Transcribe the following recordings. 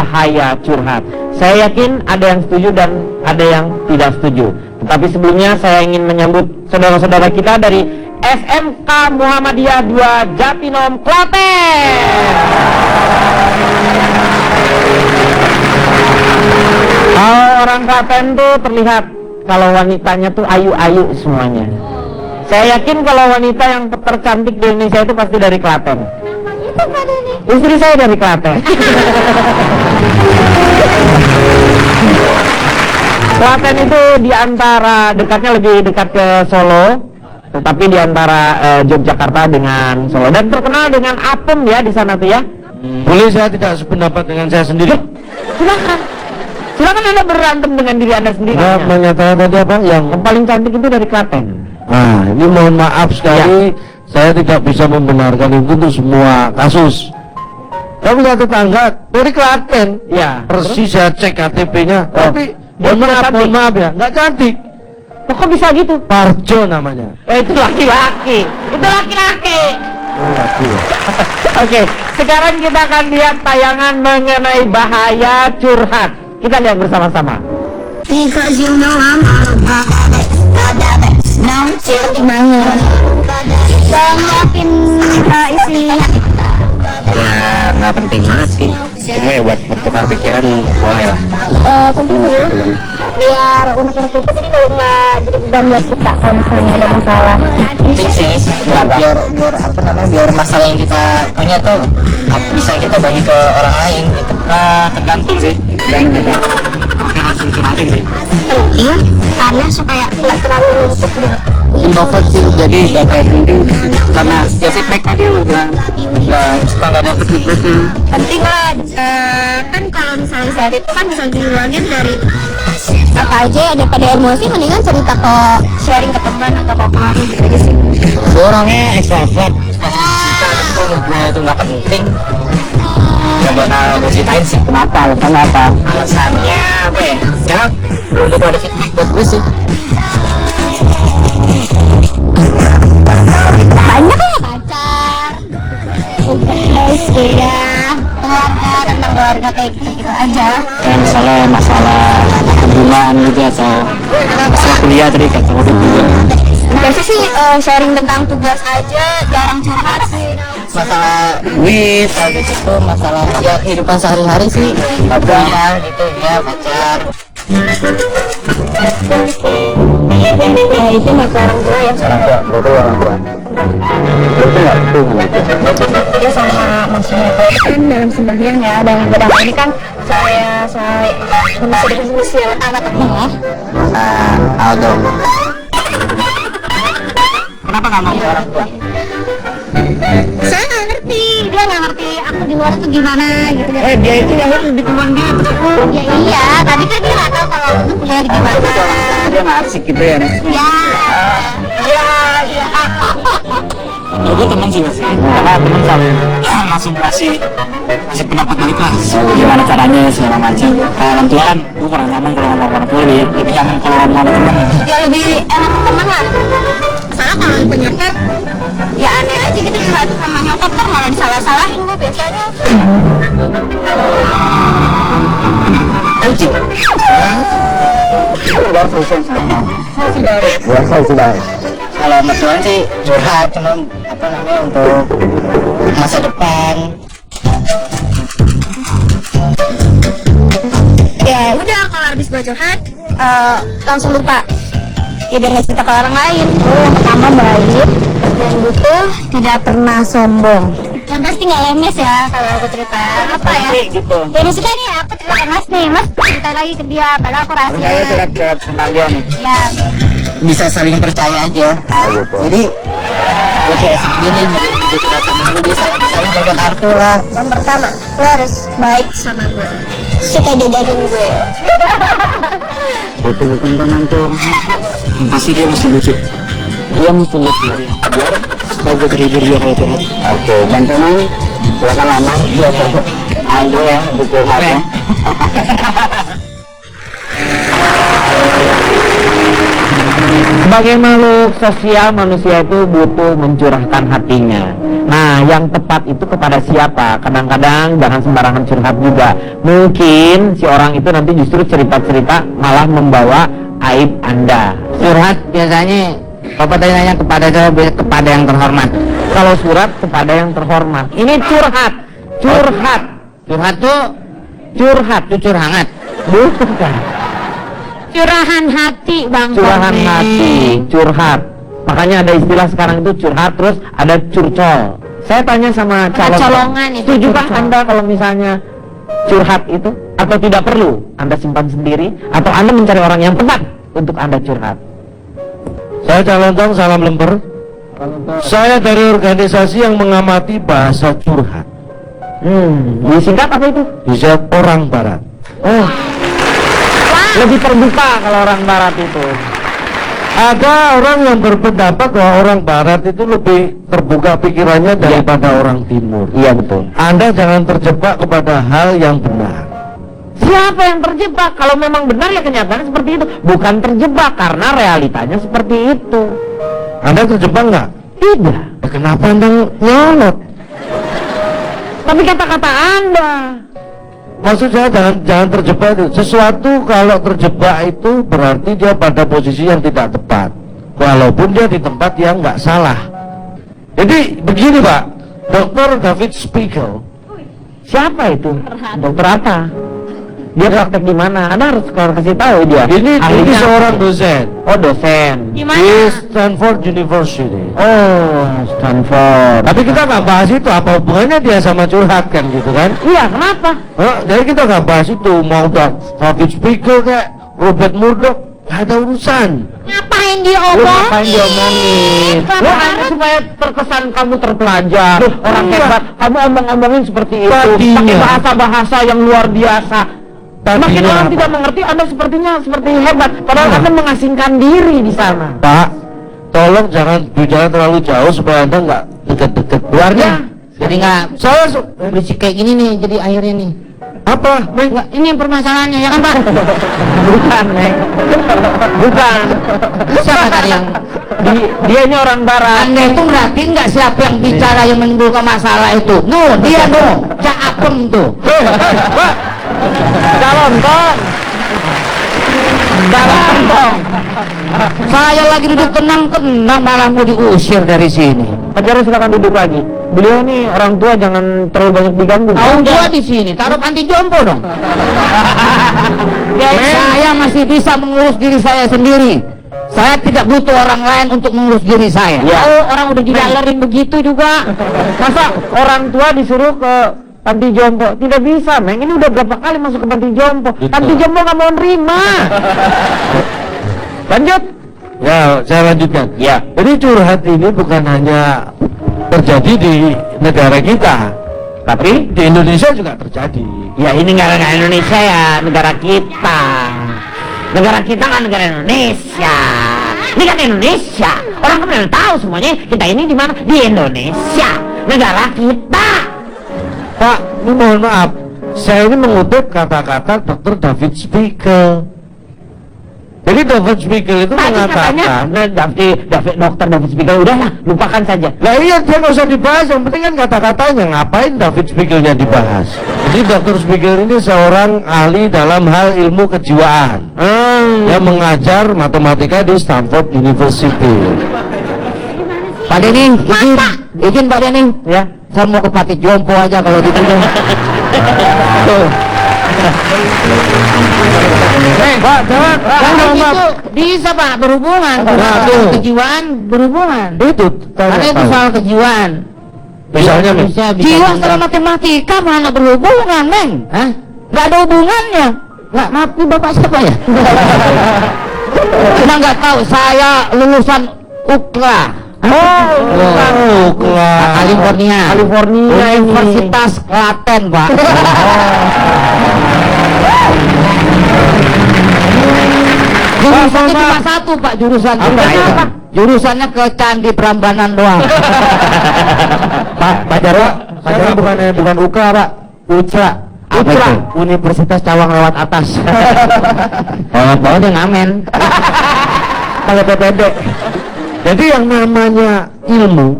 bahaya curhat. Saya yakin ada yang setuju dan ada yang tidak setuju. Tetapi sebelumnya saya ingin menyambut saudara-saudara kita dari SMK Muhammadiyah 2 Jatinom, Klaten. Orang Klaten tuh terlihat kalau wanitanya tuh ayu-ayu semuanya. Saya yakin kalau wanita yang tercantik di Indonesia itu pasti dari Klaten. Istri saya dari Klaten. Klaten itu diantara dekatnya lebih dekat ke Solo, tetapi diantara Yogyakarta dengan Solo, dan terkenal dengan apem ya di sana tuh ya. Boleh saya tidak sependapat dengan saya sendiri? Silakan. Silakan Anda berantem dengan diri Anda sendiri. Nah, menyatakan tadi apa yang paling cantik itu dari Klaten. Nah, ini mohon maaf sekali, saya tidak bisa membenarkan itu untuk semua kasus. Tapi lihat tetangga dari Klaten, ya persis saya cek KTP-nya, tapi mohon maaf ya, nggak cantik. Kok bisa gitu? Parjo namanya. Itu laki-laki. Itu laki-laki. Laki ya. Oke, sekarang kita akan lihat tayangan mengenai bahaya curhat. Kita lihat bersama-sama. Because you know I'm all about it. No, banget. Dan yakin isinya. Ya nggak penting banget sih, cuma ya buat bertukar pikiran boleh lah. Penting ya, biar unek-unek itu jadi nggak jadi beban buat kita kalau misalnya ada masalah. Penting sih, biar apa namanya, biar masalah yang kita punya tuh bisa kita bagi ke orang lain. Itu tergantung sih, dan kita langsung curhatin sih. Iya, karena supaya nggak terlalu numpuk gitu. Introvert sih, jadi gak kayak penting karena ya feedback tadi udah suka gak dapet feedbacknya. Penting lah, kan kalau misalnya saat itu kan bisa diluangin dari apa aja ya, daripada emosi mendingan cerita ke sharing ke teman atau ke keluarga gitu aja sih. Gue orangnya extrovert, kalau gue itu gak penting gak bakal gue ceritain sih. Kenapa? Alasannya apa ya? Ya belum ada feedback buat gue sih. Banyak ya pacar, guys, ya keluarga, tentang keluarga kayak gitu aja. Kayak misalnya masalah hubungan gitu atau masalah kuliah tadi kata udah juga. Biasa sih sharing tentang tugas aja, jarang curhat sih. Masalah duit, habis itu masalah ya kehidupan sehari-hari sih, ngobrol gitu ya pacar. Ya itu nggak orang tua ya. Orang tua. Itu nggak betul Ya sama maksudnya kan dalam sembahyang ya, dan ibadah ini kan saya manusia anak ya. Aldo. Kenapa nggak mau orang tua? Saya nggak ngerti, dia nggak ngerti aku di luar tuh gimana gitu ya. Dia itu yang harus ditemuan dia. Ya iya, tapi kan dia nggak tahu kalau aku tuh kuliah di gimana. Dia nggak asik gitu ya. Ya. Gue teman sih masih, karena teman selalu langsung kasih pendapat balik lah, gimana caranya segala macam. Kalau orang tua kan, gue kurang nyaman kalau ngomong orang tua, lebih nyaman kalau ngomong sama teman. Ya lebih enak teman lah. Soalnya kalau penyakit, ya aneh aja gitu curhat sama nyokap kan malah disalah-salahin gue biasanya. Anjing. Sudah. Kalau masalah sih curhat, cuma apa namanya untuk masa depan. Ya udah kalau habis gue curhat langsung lupa. Ya biar nggak cerita ke orang lain. Yang pertama baik dan butuh, tidak pernah sombong. Yang pasti nggak lemes ya kalau aku cerita apa ya. Gitu. Ya maksudnya nih aku cerita ke Mas nih, Mas cerita lagi ke dia, padahal aku rahasia. Curhat tentang dia nih. Ya. Bisa saling percaya aja. Jadi gue kayak segini gue curhat sama gue, bisa saling jaga kartu lah. Yang pertama, lo harus baik sama gue. Suka jajanin gue. Butuh teman tuh pasti dia mesti lucu. Dia mesti lucu biar supaya gue terhibur dia kalau curhat. Oke, dan teman silakan lama dia coba Aldo ya buku ya. Sebagai makhluk sosial, manusia itu butuh mencurahkan hatinya. Nah, yang tepat itu kepada siapa? Kadang-kadang jangan sembarangan curhat juga. Mungkin si orang itu nanti justru cerita-cerita malah membawa aib Anda. Curhat biasanya Bapak tadi nanya kepada yang terhormat. Kalau surat kepada yang terhormat. Ini curhat. Curhat. Curhat tuh Curhat. cucur hangat. Bukan. Curahan hati Bang Curahan Komeng. hati, curhat. Makanya ada istilah sekarang itu curhat, terus ada curcol. Saya tanya sama calon, colongan itu, setujukah curcol. Anda kalau misalnya curhat itu, atau tidak perlu Anda simpan sendiri, atau Anda mencari orang yang tepat untuk Anda curhat? Saya Calentong, salam lemper. Saya dari organisasi yang mengamati bahasa curhat. Disingkat apa itu? Bisa orang barat. Oh, lebih terbuka kalau orang barat itu. Ada orang yang berpendapat bahwa orang barat itu lebih terbuka pikirannya daripada orang timur. Iya betul. Anda jangan terjebak kepada hal yang benar. Siapa yang terjebak? Kalau memang benar ya kenyataannya seperti itu. Bukan terjebak karena realitanya seperti itu. Anda terjebak nggak? Tidak. Ya, kenapa Anda nyolot? Tapi kata-kata Anda. Maksud saya jangan terjebak itu. Sesuatu kalau terjebak itu berarti dia pada posisi yang tidak tepat. Walaupun dia di tempat yang nggak salah. Jadi begini Pak, Dr. David Spiegel. Siapa itu? Dokter apa? Dia praktek di mana? Anda harus kasih tahu dia. Ini Ahlinya seorang apa? dosen Oh, dosen. di Gimana? Stanford University. Oh, Stanford. Tapi kita nggak bahas itu, apa hubungannya dia sama curhat kan gitu kan? Iya, kenapa? Jadi kita nggak bahas itu, mau David Spiegel kayak Robert Murdoch, nggak ada urusan. Ngapain Lu diomong? ngapain diomongin? Lu hanya supaya terkesan kamu terpelajar, orang Enggak. hebat. Kamu omong-omongin seperti itu, Tadinya. pakai bahasa-bahasa yang luar biasa. Makin Tadinya orang apa? tidak mengerti, Anda sepertinya seperti hebat. Padahal Anda mengasingkan diri di sana. Pak, tolong jangan bicara terlalu jauh supaya Anda nggak deket-deket keluarnya. Jadi nggak Saya berisik kayak gini nih, jadi akhirnya nih. apa? Nggak, ini permasalahannya ya kan Pak? Bukan, Neng. Bukan. Siapa tadi yang Dia ini orang barat. Anda itu merhatiin nggak siapa yang bicara yang menimbulkan masalah itu? No, dia no, Cak Apem tuh. Pak, Calon tong. Calon tong. Saya lagi duduk tenang-tenang malah mau diusir dari sini. Pak Jarod silakan duduk lagi. Beliau nih orang tua, jangan terlalu banyak diganggu. Tahu gua di sini, taruh panti jompo dong. Saya masih bisa mengurus diri saya sendiri. Saya tidak butuh orang lain untuk mengurus diri saya. Ya. Oh, orang udah didalerin begitu juga. Masa orang tua disuruh ke panti jompo? Tidak bisa, Meng. Ini udah berapa kali masuk ke panti jompo. Betul. Panti jompo nggak mau nerima. Lanjut. ya saya lanjutkan. Ya. Jadi curhat ini bukan hanya terjadi di negara kita, tapi di Indonesia juga terjadi. Ya ini negara Indonesia ya, negara kita. Negara kita kan negara Indonesia. Ini kan Indonesia. Orang kan udah tahu semuanya. Kita ini di mana? Di Indonesia. Negara kita. Pak, ini mohon maaf, saya ini mengutip kata-kata Dr. David Spiegel. Jadi David Spiegel itu Tadi katanya mengatakan, Dokter David Spiegel, udahlah, lupakan saja. lah iya dia nggak usah dibahas, yang penting kan kata-katanya, ngapain David Spiegelnya dibahas. Jadi Dr. Spiegel ini seorang ahli dalam hal ilmu kejiwaan. Dia mengajar matematika di Stanford University. Pak Denny, izin Pak Denny. Ya. Saya mau ke panti jompo aja kalau gitu. Tuh. Pak, jangan, Kalau gitu bisa Pak berhubungan. Nah, Soal tuh. kejiwaan berhubungan. itu Karena itu soal kejiwaan. Misalnya, Men. Bisa jiwa sama matematika mana berhubungan, Meng? Hah? Gak ada hubungannya. Nggak, maaf, ini bapak siapa ya? Cuma nggak tahu, saya lulusan UKLA. California. California ini. Universitas Klaten, Pak. Jurusannya cuma satu, Pak, jurusan. Apa? Jurusannya ke Candi Prambanan doang. Pak Jarod bukan UKA, Pak. UCRA. Apa UCRA, itu? Universitas Cawang lewat atas. Oh, dia ngamen. Kalau PPD. Jadi yang namanya ilmu,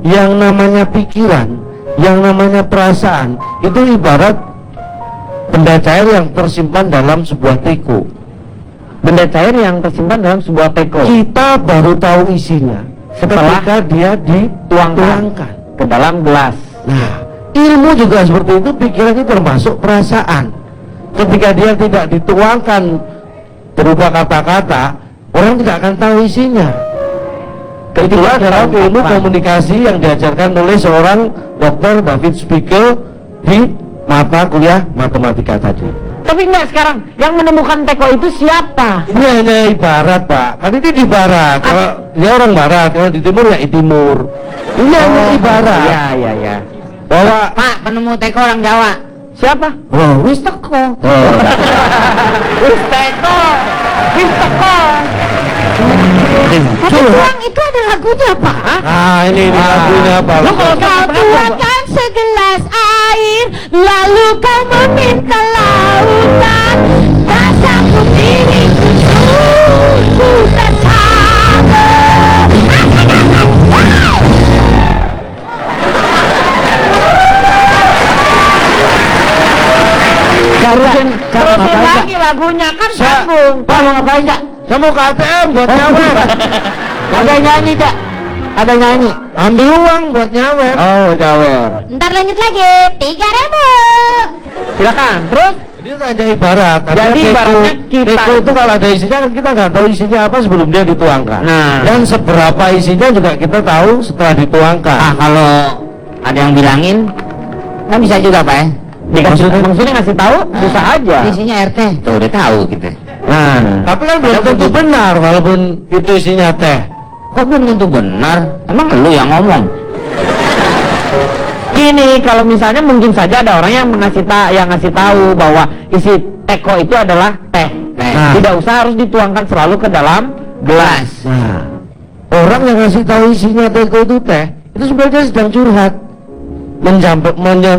yang namanya pikiran, yang namanya perasaan itu ibarat benda cair yang tersimpan dalam sebuah teko. Benda cair yang tersimpan dalam sebuah teko. Kita baru tahu isinya Setelah ketika dia dituangkan ke dalam gelas. Nah, ilmu juga seperti itu, pikiran itu termasuk perasaan. Ketika dia tidak dituangkan berupa kata-kata, orang tidak akan tahu isinya. Itulah dalam ilmu komunikasi yang diajarkan oleh seorang Dr. David Spiegel di mata kuliah matematika tadi. Tapi enggak, sekarang yang menemukan teko itu siapa? Ini hanya ibarat, Pak. Kan ini di barat. Kalau dia orang barat, kalau di timur ya di timur. Ini hanya ibarat. Iya. Bahwa Pak, penemu teko orang Jawa. Siapa? oh, Wis teko. Wis teko. Tapi tuang itu ada lagunya, Pak. nah ini lagunya apa? Lo kalau Kau tuangkan segelas air, lalu kau meminta lautan. Rasaku diriku sungguh tak sabar. Terusin lagi lagunya kan sambung. Pak mau ngapain, Cak? Saya mau ke ATM buat nyawer. Ada nyanyi, Cak. Ada nyanyi. Ambil uang buat nyawer. Oh, nyawer. Ntar lanjut lagi, 3.000. Silakan. Terus Jadi itu hanya ibarat. Jadi Artinya ibaratnya kita teko itu kalau ada isinya kan kita nggak tahu isinya apa sebelum dia dituangkan. Nah. Dan seberapa isinya juga kita tahu setelah dituangkan. Kalau ada yang bilangin, kan bisa juga, Pak ya. maksudnya ngasih tahu susah aja. Isinya RT. Tuh udah tahu gitu. Nah, Tapi kan belum tentu benar walaupun itu isinya teh. Kok belum tentu benar? Emang lu yang ngomong? gini, kalau misalnya mungkin saja ada orang yang ngasih tahu bahwa isi teko itu adalah teh. Nah. Tidak usah harus dituangkan selalu ke dalam gelas. Nah, orang yang ngasih tahu isinya teko itu teh, itu sebenarnya sedang curhat,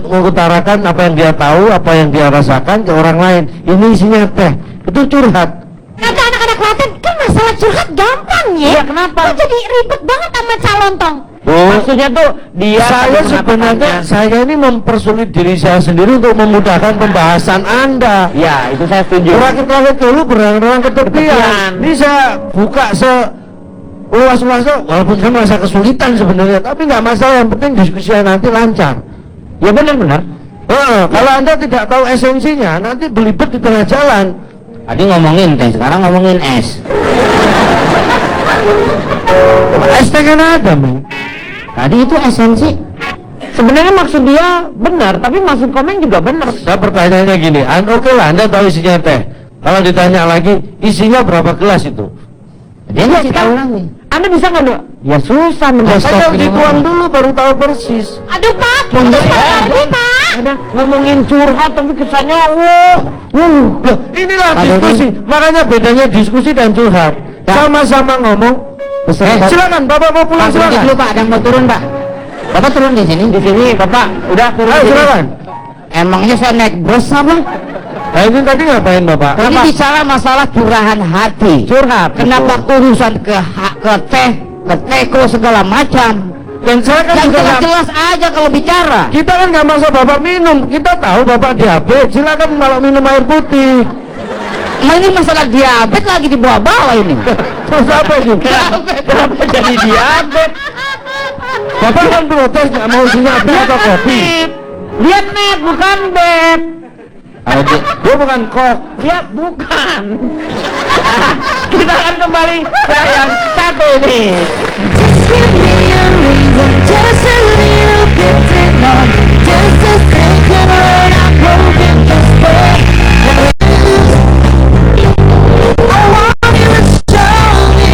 mengutarakan apa yang dia tahu, apa yang dia rasakan ke orang lain. Ini isinya teh, itu curhat. Kata anak-anak Klaten kan masalah curhat gampang ya. Iya, kenapa? Kok jadi ribet banget sama calontong. Maksudnya tuh dia Saya sebenarnya saya ini mempersulit diri saya sendiri untuk memudahkan pembahasan Anda. Ya, itu saya setuju. Rakit-rakit dulu berang-berang ketepian. Ketepian. Ini saya buka luas-luasnya, walaupun saya merasa kesulitan sebenarnya, tapi nggak masalah, yang penting diskusinya nanti lancar. Ya benar-benar. Kalau Anda tidak tahu esensinya, nanti belibet di tengah jalan. Tadi ngomongin teh, sekarang ngomongin es. Es teh kan ada, men. Tadi itu esensi. Sebenarnya maksud dia benar, tapi maksud Komeng juga benar. Saya pertanyaannya gini, oke lah, Anda tahu isinya teh. Kalau ditanya lagi, isinya berapa gelas itu? Dia ngasih tahu lagi. Anda bisa nggak dok? Ya susah menjawab. Saya dituang dulu baru tahu persis. Aduh Pak, putus lagi Pak. Ada ngomongin curhat tapi kesannya Loh, inilah diskusi. Makanya bedanya diskusi dan curhat. Sama-sama ngomong. Silakan, Bapak mau pulang Pak, berhenti silakan. dulu Pak, ada yang mau turun Pak. Bapak turun di sini. di sini Bapak udah turun. Ayo sini. silakan. Emangnya saya naik bus apa? Nah, ini tadi ngapain Bapak? Ini bicara masalah curahan hati. Curhat. Kenapa urusan ke teh, ke teko segala macam? Dan saya kan Yang juga nggak- jelas-jelas aja kalau bicara. kita kan nggak maksa Bapak minum. Kita tahu Bapak diabetes. Silakan kalau minum air putih. Nah, ini masalah diabetes lagi dibawa-bawa ini. Terus apa ini? Kenapa jadi diabetes? Bapak kan protes nggak mau isinya teh atau kopi. Dia net bukan beb. Dia bukan kok. Ya bukan. Kita akan kembali ke yang satu ini. Just give me a reason, just a little bit to know, just to think that when I'm broken, just stay. I want you to show me.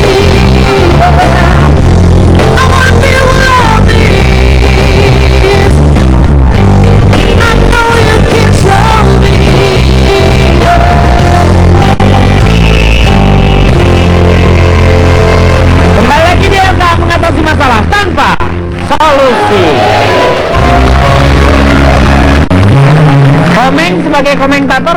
I want to feel love is. I know you can show me. Kembali lagi dia nggak mengatasi masalah tanpa solusi. Komeng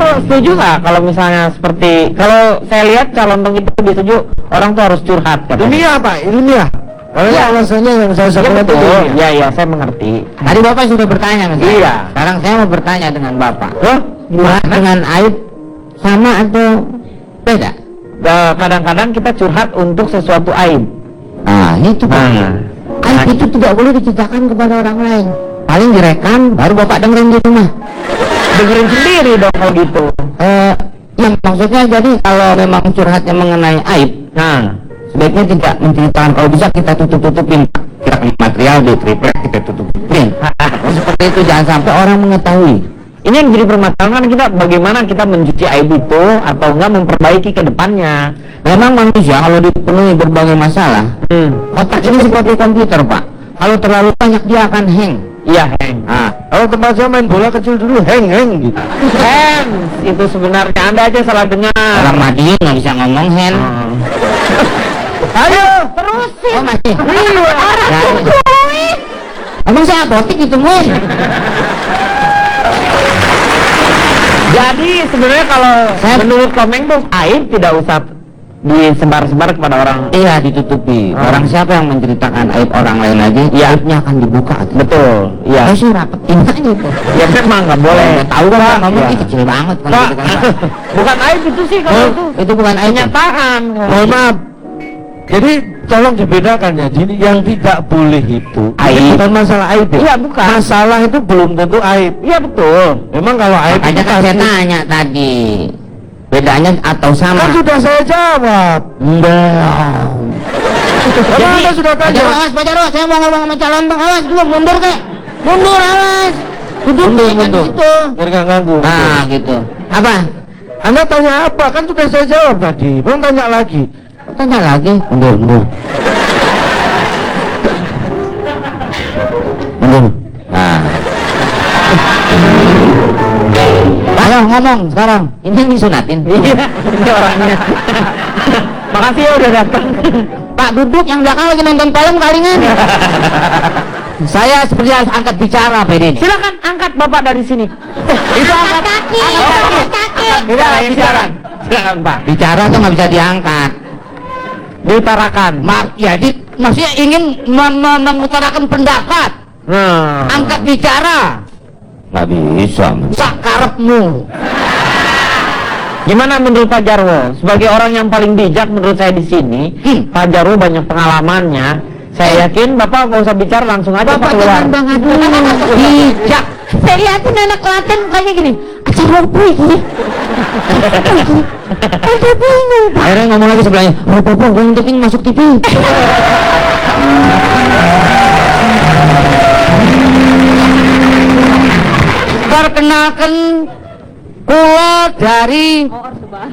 setuju nggak kalau misalnya seperti kalau saya lihat calon itu dituju orang tuh harus curhat katanya. Ilmiah Pak, ilmiah. Kalau Iya. alasannya yang saya Ya sebutkan itu betul. ilmiah. Ya ya saya mengerti. Tadi Bapak sudah bertanya kan? Iya. Sekarang saya mau bertanya dengan Bapak. Loh, Curhat dengan aib sama atau beda? kadang-kadang kita curhat untuk sesuatu aib. Nah, itu Pak. Aib itu tidak boleh diceritakan kepada orang lain. Paling direkam, baru Bapak dengerin di rumah. dengerin sendiri dong kalau gitu. Ya maksudnya jadi kalau memang curhatnya mengenai aib, Nah, sebaiknya tidak menceritakan. Kalau bisa kita tutup-tutupin, kita material di triplek kita tutupin. Seperti itu, jangan sampai orang mengetahui. ini yang jadi permasalahan kan kita bagaimana kita mencuci aib itu atau enggak memperbaiki ke depannya. Memang manusia kalau dipenuhi berbagai masalah, otak ini seperti komputer Pak. Kalau terlalu banyak dia akan hang. Iya, Heng. Nah, kalau tempat saya main bola kecil dulu, heng gitu. Heng, itu sebenarnya Anda aja salah dengar. Orang Madiun nggak bisa ngomong hen. Ayo, terusin. Oh masih. Iya. Emang saya apotik itu mun. Jadi sebenarnya kalau menurut Komeng tuh aib tidak usah disebar-sebar kepada orang. Iya ditutupi. Orang siapa yang menceritakan aib orang lain aja, Iya. aibnya akan dibuka. Betul. Iya. Saya sih rapetin aja tuh. Ya memang nggak boleh. Tahu kan Pak, ngomong ya. ini kecil banget kalau Pak, gitu kan, Pak. bukan aib itu sih kalau itu. Itu bukan aib. Kenyataan. Mohon maaf. Jadi tolong dibedakan ya. Jadi yang tidak boleh itu Aib. bukan masalah aib. Ya? Iya, bukan. Masalah itu belum tentu aib. Iya betul. Memang kalau aib Makanya itu kan saya pasti- tanya tadi, bedanya atau sama? Kan sudah saya jawab. Enggak. Karena Anda sudah Baca tanya. awas, baca awas, saya mau ngomong sama calon bang, awas dulu, mundur kek, mundur awas, duduk Mundur. gitu. Biar nggak ganggu. Nah gitu. Apa? Anda tanya apa? Kan sudah saya jawab tadi. Belum tanya lagi. Tanya lagi. Mundur. Nah. Ayo ngomong sekarang. Ini disunatin. Iya, ini orangnya. Makasih ya udah datang. Pak duduk yang belakang lagi nonton film kalingan. Saya seperti harus angkat bicara Pak ini. Silakan angkat Bapak dari sini. Itu angkat kaki, angkat kaki. Tidak, silakan. Silakan Pak. Bicara tuh nggak bisa diangkat. Diutarakan. Ya, maksudnya ingin mengutarakan pendapat. Nah, Angkat bicara. Nggak bisa. Sakarepmu. gimana menurut Pak Jarwo? Sebagai orang yang paling bijak menurut saya di sini, Pak Jarwo banyak pengalamannya. Saya yakin Bapak nggak usah bicara, langsung aja Pak keluar. banget bijak. Saya lihatin anak Klaten mukanya gini. Acara apa ini? Ada bingung. Akhirnya ngomong lagi sebelahnya. Oh, Bapak, gue nunjukin masuk TV. Perkenalkan kula dari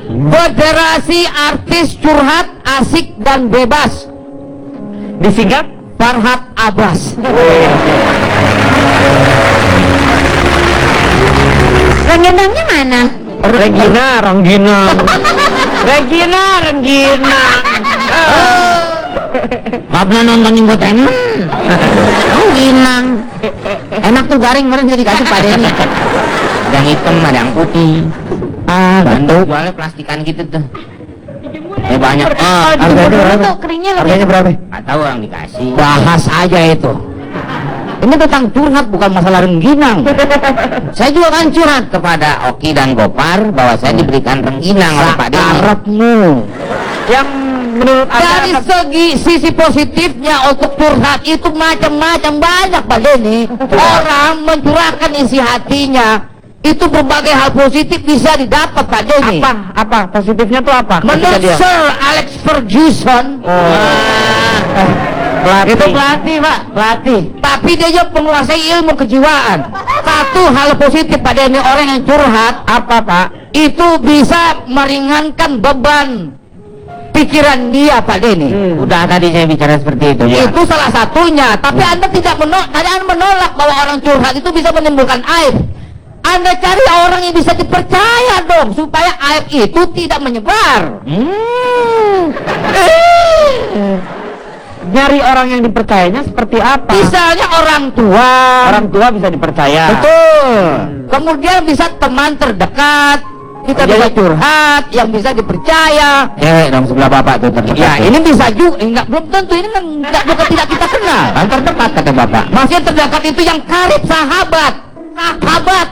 Federasi Artis Curhat Asik dan Bebas, Disingkat? Farhat Abbas. Rengginangnya mana? Regina. Gak pernah nonton infotainment. Gilang. Enak tuh garing kemarin saya dikasih Pak Denny. Ada yang hitam, ada yang putih. Bandung jualnya plastikan gitu tuh. Banyak. Harganya berapa? Keringnya lebih. Harganya berapa? Gak tahu yang dikasih. Bahas aja itu. Ini tentang curhat, bukan masalah rengginang. Saya juga kan curhat kepada Oki dan Gopar bahwa saya diberikan rengginang oleh Pak Denny. Sakarepmu. Yang menurut Dari Anda segi sisi positifnya untuk curhat itu macam-macam banyak Pak Denny. Orang mencurahkan isi hatinya, itu berbagai hal positif bisa didapat Pak Denny. apa positifnya tuh apa? Menurut Ketika dia- Sir Alex Ferguson, Pelatih. itu pelatih Pak, pelatih. Tapi dia juga menguasai ilmu kejiwaan. Satu hal positif Pak Denny, orang yang curhat apa Pak? itu bisa meringankan beban pikiran dia Pak Denny. Udah tadi saya bicara seperti itu. Itu salah satunya. Tapi Anda tidak menolak bahwa orang curhat itu bisa menimbulkan aib. Anda cari orang yang bisa dipercaya dong supaya aib itu tidak menyebar. Nyari orang yang dipercayanya seperti apa? Misalnya orang tua. Orang tua bisa dipercaya. Betul. Kemudian bisa teman terdekat. kita Jadi- bisa curhat yang bisa dipercaya. Cewek dong sebelah bapak tuh terdekat. Ya ini bisa juga, enggak belum tentu ini kan enggak bukan tidak kita kenal. Kan terdekat kata bapak. Masih terdekat itu yang karib sahabat. Sahabat.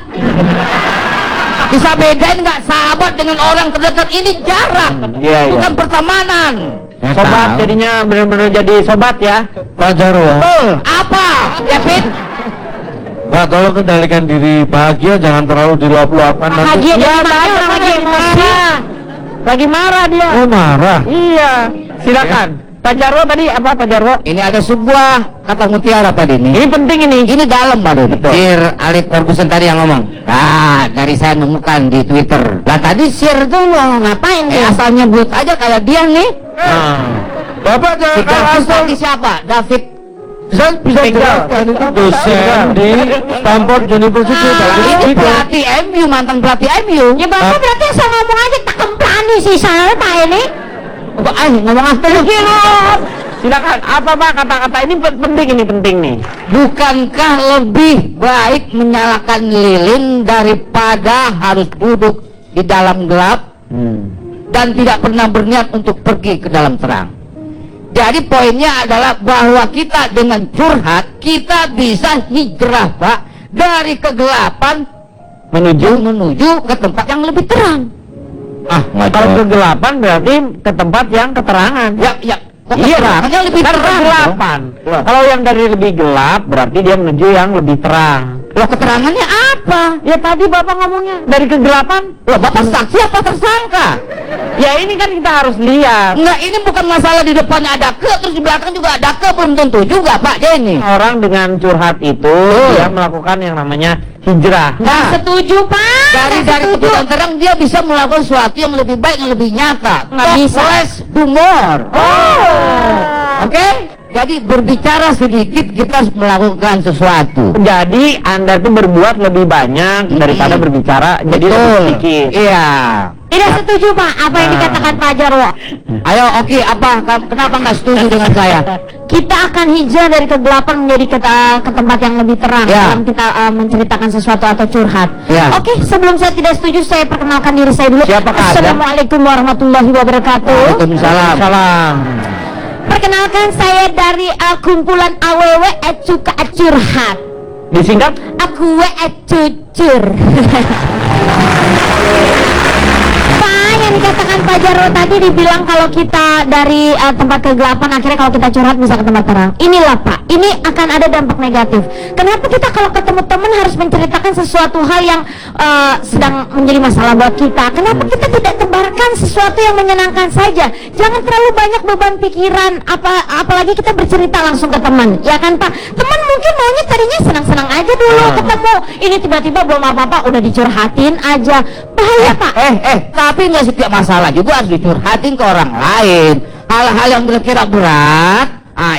Bisa bedain nggak sahabat dengan orang terdekat ini jarak, Iya, iya. bukan pertemanan. Sobat jadinya benar-benar jadi sobat ya. Pak Jarwo, Betul. Apa, David? Pak tolong kendalikan diri, bahagia jangan terlalu diluap-luapkan nanti. Bahagia Iya, dari mana? orang Orang lagi lagi emosi. marah. Lagi marah dia. Oh marah. Iya. Silakan. Pak Jarwo tadi apa Pak Jarwo? Ini ada sebuah kata mutiara tadi nih. Ini penting ini. Ini dalam baru. Betul. Sir Alex Ferguson tadi yang ngomong. Ah, dari saya nemukan di Twitter. Lah tadi Sir tuh mau ngapain? Asal nyebut aja kayak dia nih. Nah. Bapak jangan Ferguson asal tadi siapa? David. saya bisa jelaskan itu dosen di Stanford University. Pak. Ini Jadi, pelatih MU, mantan pelatih MU. Ya bapak berarti asal ngomong aja tak kemprani sih saya Pak ini. Ngomong apa lu? Silakan. Apa Pak kata-kata ini penting ini penting nih. Bukankah lebih baik menyalakan lilin daripada harus duduk di dalam gelap dan tidak pernah berniat untuk pergi ke dalam terang? Jadi poinnya adalah bahwa kita dengan curhat kita bisa hijrah Pak dari kegelapan menuju ke tempat yang lebih terang. Kalau kegelapan berarti ke tempat yang keterangan. Ya, Iya, keterangannya lebih kan terang. kegelapan. Kalau yang dari lebih gelap berarti dia menuju yang lebih terang. Loh, keterangannya apa? Ya tadi bapak ngomongnya dari kegelapan. Loh, Bapak saksi apa tersangka? Ya ini kan kita harus lihat. Enggak, ini bukan masalah di depannya ada ke, terus di belakang juga ada ke, belum tentu juga Pak Denny. Orang dengan curhat itu dia melakukan yang namanya hijrah. Nah, Setuju Pak. dari keputusan terang dia bisa melakukan sesuatu yang lebih baik, yang lebih nyata. Nggak bisa. Less do more. Oke? Jadi berbicara sedikit kita harus melakukan sesuatu. Jadi Anda tuh berbuat lebih banyak daripada berbicara jadi lebih Betul. sedikit. Iya. Tidak setuju Pak apa yang dikatakan Pak Jarwo. Ayo, oke, apa? Kenapa nggak setuju dengan saya? Kita akan hijrah dari kegelapan menjadi ke tempat yang lebih terang Ya. dalam kita menceritakan sesuatu atau curhat. Ya. Oke, sebelum saya tidak setuju saya perkenalkan diri saya dulu. Siapakah Anda? Assalamualaikum warahmatullahi wabarakatuh. Waalaikumsalam. Salam. Perkenalkan saya dari kumpulan AWW Cuka Curhat. Disingkat Aku cucur. Pak, yang dikatakan Pak Jarwo tadi dibilang kalau kita dari tempat kegelapan akhirnya kalau kita curhat bisa ke tempat terang. Inilah Pak, ini akan ada dampak negatif. Kenapa kita kalau ketemu teman harus menceritakan sesuatu hal yang sedang menjadi masalah buat kita? Kenapa kita tidak tebarkan sesuatu yang menyenangkan saja? Jangan terlalu banyak beban pikiran, apalagi kita bercerita langsung ke teman, ya kan Pak? Teman mungkin maunya tadinya senang-senang aja dulu ketemu, ini tiba-tiba belum apa-apa udah dicurhatin aja. Bahaya Pak. Tapi nggak setiap masalah juga harus dicurhatin ke orang lain. Hal-hal yang kira-kira berat,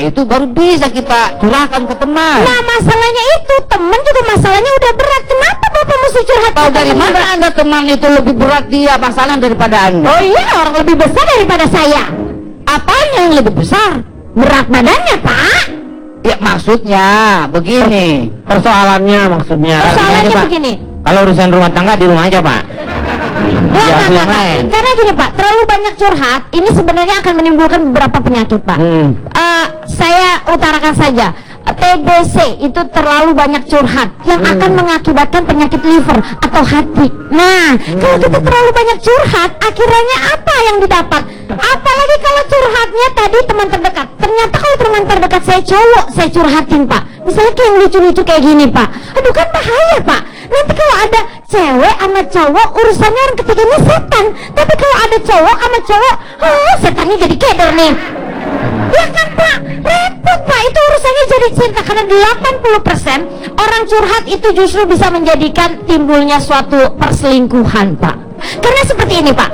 itu baru bisa kita curahkan ke teman. Nah masalahnya itu teman juga masalahnya udah berat. Kenapa Bapak mesti curhat? Tahu ke dari teman? mana Anda teman itu lebih berat dia masalah daripada Anda? Oh iya, orang lebih besar daripada saya. Apanya yang lebih besar? Berat badannya Pak. Ya maksudnya begini. persoalannya maksudnya. Soalnya Pak. begini. Kalau urusan rumah tangga di rumah aja Pak. Enggak. Karena gini Pak, terlalu banyak curhat ini sebenarnya akan menimbulkan beberapa penyakit Pak. Saya utarakan saja. TBC itu terlalu banyak curhat yang akan mengakibatkan penyakit liver atau hati. Nah, kalau kita terlalu banyak curhat, akhirnya apa yang didapat? Apalagi kalau curhatnya tadi teman terdekat. Ternyata kalau teman terdekat saya cowok, saya curhatin Pak. Misalnya kayak yang lucu-lucu kayak gini Pak. Aduh kan bahaya Pak. Nanti kalau ada cewek sama cowok urusannya orang ketiganya setan. Tapi kalau ada cowok sama cowok, setannya jadi keder nih. Ya kan Pak, repot Pak, itu urusannya jadi cinta. Karena 80% orang curhat itu justru bisa menjadikan timbulnya suatu perselingkuhan Pak. Karena seperti ini Pak,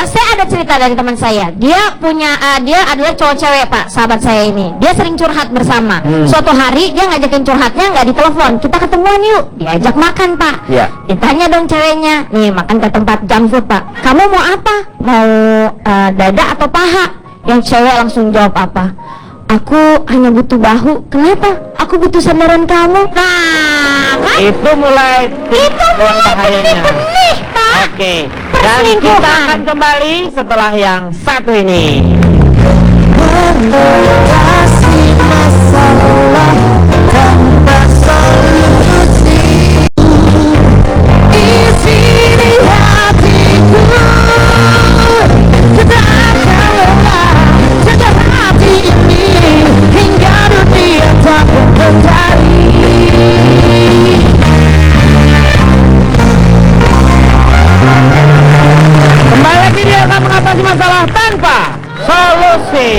saya ada cerita dari teman saya. Dia adalah cowok cewek Pak, sahabat saya ini. Dia sering curhat bersama. Suatu hari dia ngajakin curhatnya nggak ditelepon. Kita ketemuan yuk, diajak makan Pak. Iya. Ditanya dong ceweknya, nih makan ke tempat junk food Pak. Kamu mau apa? Mau dada atau paha? Yang cewek langsung jawab apa? Aku hanya butuh bahu. Kenapa? Aku butuh sandaran kamu. Nah, kan? Itu mulai Itu mulai bahayanya. benih-benih Pak. Oke. Dan kita akan kembali setelah yang satu ini. Mengatasi masalah tanpa solusi, isi di hatiku, sedangkan lelah jaga hati ini hingga dunia tak berdari. Kembali lagi dia akan mengatasi masalah tanpa solusi.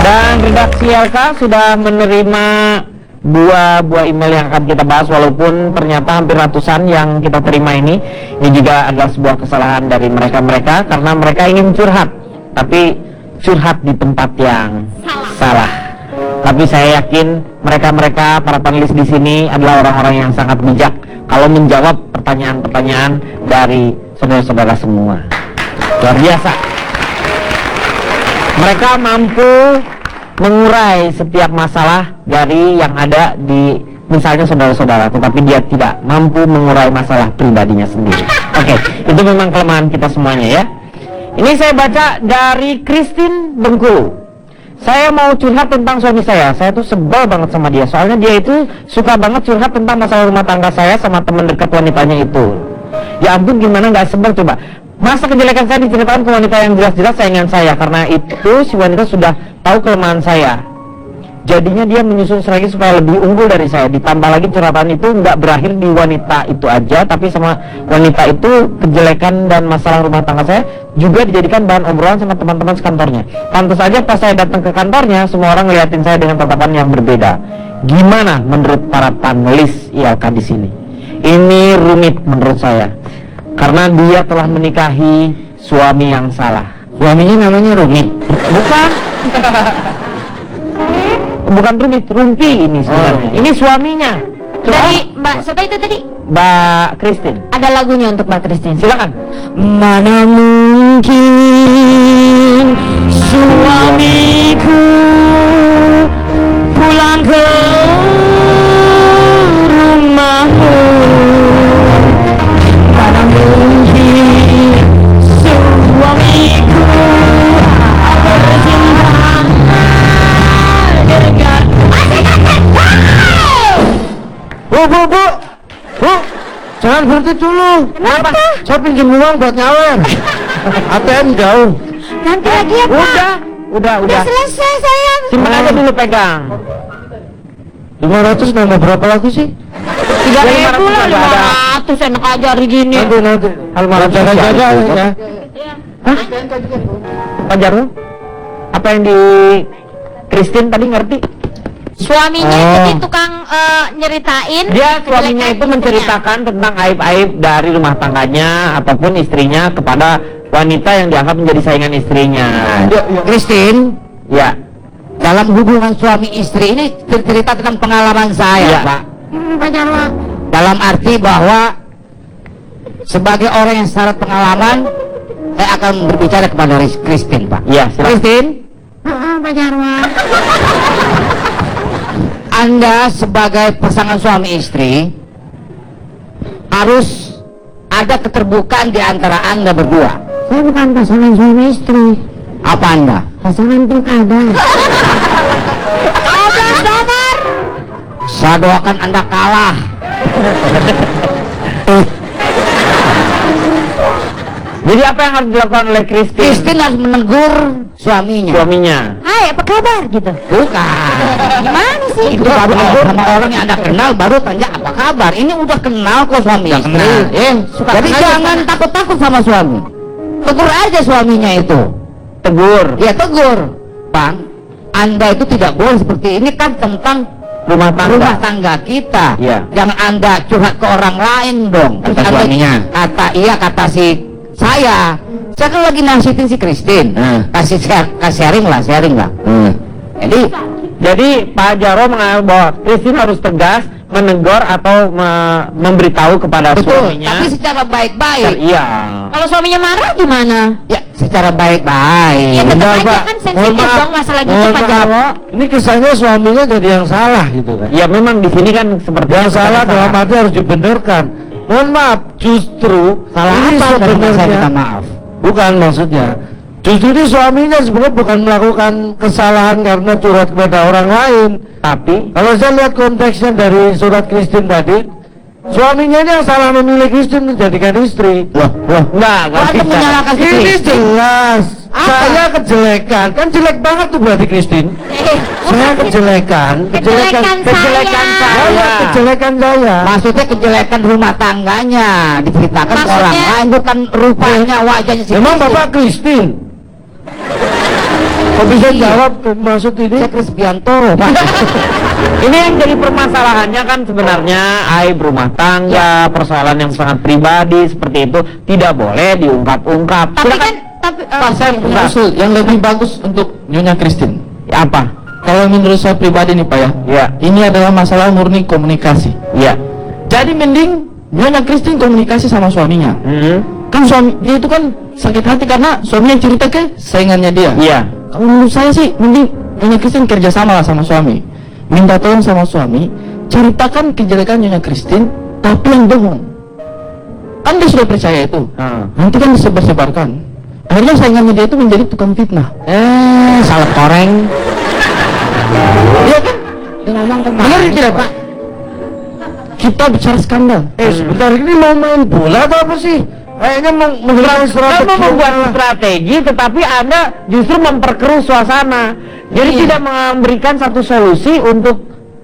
Dan redaksi LK sudah menerima dua buah email yang akan kita bahas, walaupun ternyata hampir ratusan yang kita terima ini juga adalah sebuah kesalahan dari mereka karena mereka ingin curhat, tapi curhat di tempat yang salah. Tapi saya yakin mereka para panelis di sini adalah orang-orang yang sangat bijak kalau menjawab pertanyaan-pertanyaan dari saudara-saudara semua. Luar biasa. Mereka mampu mengurai setiap masalah dari yang ada di misalnya saudara-saudara, tetapi dia tidak mampu mengurai masalah pribadinya sendiri. Oke, itu memang kelemahan kita semuanya ya. Ini saya baca dari Christine Bengkulu. Saya mau curhat tentang suami saya tuh sebel banget sama dia. Soalnya dia itu suka banget curhat tentang masalah rumah tangga saya sama teman dekat wanitanya itu. Ya ampun, gimana nggak sebel coba. Masa kejelekan saya diceritakan ke wanita yang jelas-jelas saingan saya. Karena itu si wanita sudah tahu kelemahan saya. Jadinya dia menyusun strategi supaya lebih unggul dari saya. Ditambah lagi curhatan itu nggak berakhir di wanita itu aja, tapi sama wanita itu kejelekan dan masalah rumah tangga saya juga dijadikan bahan obrolan sama teman-teman sekantornya. Pantas aja pas saya datang ke kantornya, semua orang ngeliatin saya dengan tatapan yang berbeda. Gimana menurut para panelis ILK di sini? Ini rumit menurut saya, karena dia telah menikahi suami yang salah. Suaminya namanya Rumit? Bukan. Bukan Rumit, Rumpi ini sebenarnya. Ini suaminya. Dari Mbak siapa itu tadi? Mbak Christine. Ada lagunya untuk Mbak Christine. Silakan. Mana mungkin suamiku pulang ke rumahmu, mana mungkin suamiku bercinta dengan Bu, jangan berhenti dulu. Kenapa? Saya pinjam uang buat nyawer. ATM jauh. Nanti lagi ya Pak. Udah. Udah selesai sayang. Simpan aja dulu, pegang. 500 nambah berapa lagi sih? 3.000 lah, 500 enak aja hari gini. Nanti. Lancaran saja ya. Hah? Pak Jarwo? Apa yang di Christine tadi ngerti? Suaminya jadi tukang nyeritain. Dia suaminya itu menceritakan tentang aib-aib dari rumah tangganya ataupun istrinya kepada wanita yang dianggap menjadi saingan istrinya. Christine, Ya. dalam hubungan suami istri ini cerita tentang pengalaman saya, Ya. Pak. Dalam arti bahwa sebagai orang yang syarat pengalaman, saya akan berbicara kepada Christine, Pak. Iya, silakan. Christine, Anda sebagai pasangan suami istri harus ada keterbukaan di antara Anda berdua. Saya bukan pasangan suami istri. Apa Anda? Pasangan pilkada. Saya doakan Anda kalah. Jadi apa yang harus dilakukan oleh Christine? Christine harus menegur suaminya. Hai, apa kabar gitu? Bukan. Gimana sih? Itu baru sama orang yang Anda kenal baru tanya apa kabar. Ini udah kenal kok suami istri. Jadi jangan takut-takut sama suami. Tegur aja suaminya itu. Tegur. Ya tegur, Bang. Anda itu tidak boleh seperti ini, kan tentang Rumah tangga kita. Iya. Jangan Anda curhat ke orang lain dong. Kata Anda- suaminya. Kata si saya kan lagi nasihatin si Christine. Kasih sharing lah. Jadi Pak Jarwo menganggap bahwa Christine harus tegas menegur atau memberitahu kepada betul. suaminya. Tapi secara baik-baik. Iya. Kalau suaminya marah gimana? Ya, secara baik-baik. Ya tetap Enggak, aja Pak. kan Mohon sensitif maaf. dong masalah gitu Mohon Pak maaf. Jarwo. Ini kesannya suaminya jadi yang salah gitu kan. Ya memang di sini kan seperti Yang salah dalam arti harus dibenarkan. Mohon maaf, justru Salah ini apa dari saya sebenarnya minta maaf? bukan maksudnya. Justru ini suaminya sebenarnya bukan melakukan kesalahan karena curhat kepada orang lain. tapi Kalau saya lihat konteksnya dari surat Kristin tadi, suaminya ini yang salah memilih Kristin menjadikan istri. enggak Kok Anda menyalahkan Ini istri? jelas. Saya kejelekan, kan jelek banget tuh berarti Kristin. Saya kejelekan Kejelekan saya. kejelekan saya. Maksudnya kejelekan rumah tangganya diceritakan ke orang Maksudnya- lain, bukan rupanya wajahnya si Memang Kristin. Bapak Kristin. Kok bisa jawab maksud ini? Saya Kris Biantoro, Pak. ini yang jadi permasalahannya kan sebenarnya aib rumah tangga, persoalan yang sangat pribadi seperti itu tidak boleh diungkap-ungkap. Tapi Silakan. kan tapi Pak, saya punya usul yang lebih bagus untuk Nyonya Christine. Apa? Kalau menurut saya pribadi nih Pak ya, Ya, ini adalah masalah murni komunikasi. ya. Jadi mending Nyonya Christine komunikasi sama suaminya. Kan suami dia itu kan sakit hati karena suaminya cerita ke saingannya dia. Iya. Kalau menurut saya sih mending Nyonya Christine kerjasama lah sama suami, minta tolong sama suami, ceritakan kejelekan Nyonya Christine tapi yang bohong. Kan dia sudah percaya itu, nanti kan disebar-sebarkan. Akhirnya saingannya dia itu menjadi tukang fitnah. Salah koreng. Iya kan? Benar tidak Pak? Kita bicara skandal. Sebentar, ini mau main bola atau apa sih? Kayaknya mau menyerang strategi. Kamu membuat strategi, tetapi Anda justru memperkeruh suasana. Jadi tidak memberikan satu solusi untuk,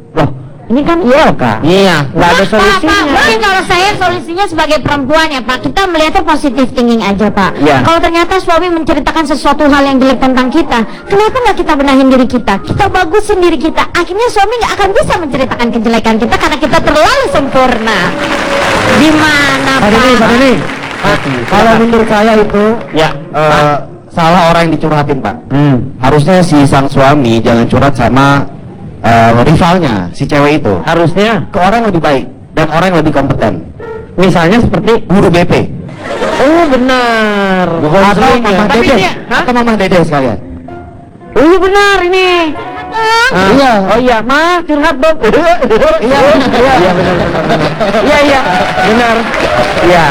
loh, ini kan ILK. Iya, nggak ada solusinya. Pak, mungkin kalau saya solusinya sebagai perempuan ya Pak, kita melihatnya positif thinking aja Pak. Ya. Kalau ternyata suami menceritakan sesuatu hal yang jelek tentang kita, kenapa nggak kita benahin diri kita? Kita bagusin diri kita. Akhirnya suami nggak akan bisa menceritakan kejelekan kita karena kita terlalu sempurna. Gimana Pak? Pak Deni. Kalau menurut saya itu Ya, salah orang yang dicurhatin Pak. Harusnya si sang suami jangan curhat sama rivalnya, si cewek itu. harusnya. Ke orang yang lebih baik dan orang yang lebih kompeten. Misalnya seperti, Guru BP. oh benar. Bukan Atau seringnya. Mama Tapi Dede. ini- Hah? Atau Mama Dede sekalian. Oh iya benar ini. Ah, Iya. Oh iya, Ma, curhat dong. Iya, Iya benar. iya, benar. Iya.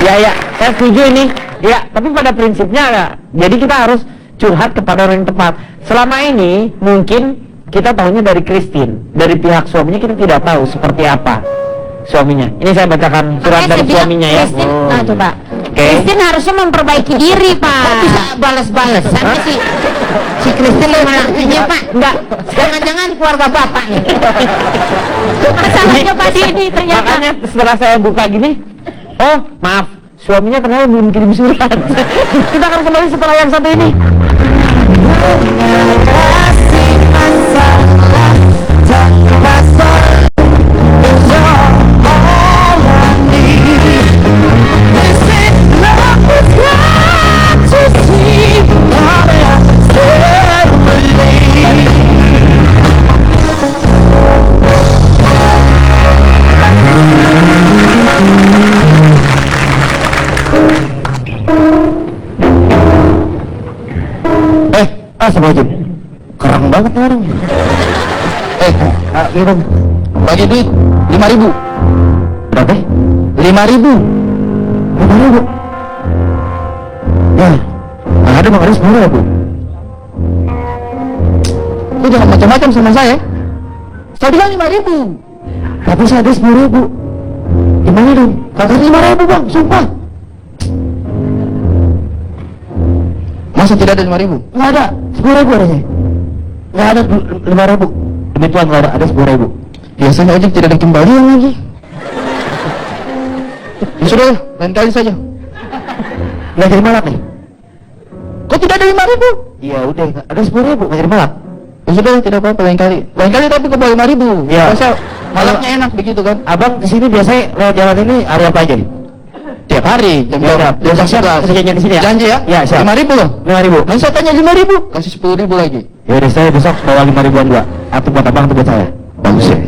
Ya, saya setuju ini. Ya, tapi pada prinsipnya ya, jadi kita harus curhat kepada orang yang tepat. Selama ini mungkin kita tahunya dari Christine, dari pihak suaminya kita tidak tahu seperti apa suaminya. Ini saya bacakan surat Makanya dari saya bilang, suaminya ya. Christine, nah coba. Oke. Christine harusnya memperbaiki diri Pak. Kok bisa balas-balas? Sama si Kristin laki-lakinya Pak. Enggak. Jangan-jangan keluarga bapak nih. Masalahnya Pak Dini ternyata. Makanya setelah saya buka gini, oh maaf, suaminya ternyata belum kirim surat. Kita akan kembali setelah yang satu ini. Astagfirullahaladzim. Kerang banget nih orang. Ini dong. Bagi duit 5.000. Berapa? 5.000. 5.000. Ya, ada Bang Aris 10.000. Lu jangan macam-macam sama saya. Saya bilang 5.000. Tapi saya ada 10.000. Gimana dong? Kagak 5.000 Bang, sumpah. Masa tidak ada 5.000? Nggak ada, 10.000 adanya. Nggak ada 5.000. Demi Tuhan nggak ada 10.000. Biasanya ojek tidak ada kembalian lagi. Ya sudah, lain kali saja. Nggak jadi malak nih? Kok tidak ada 5.000? Iya udah, ada 10.000 nggak jadi malak. Ya sudah, tidak apa-apa, lain kali. Lain kali tapi ke bawah 5.000. Iya. Biasa malaknya enak begitu kan. Abang kesini biasanya lewat jalan ini hari apa aja nih? Tiap hari jam Ya udah, jam siap, 11. kerjanya di sini ya? Janji ya? Iya, siap. 5.000 loh. 5.000. Nanti saya tanya 5.000, kasih 10.000 lagi. Ya udah, saya besok bawa 5.000-an gua. Atau buat abang atau buat saya. Bagus ya.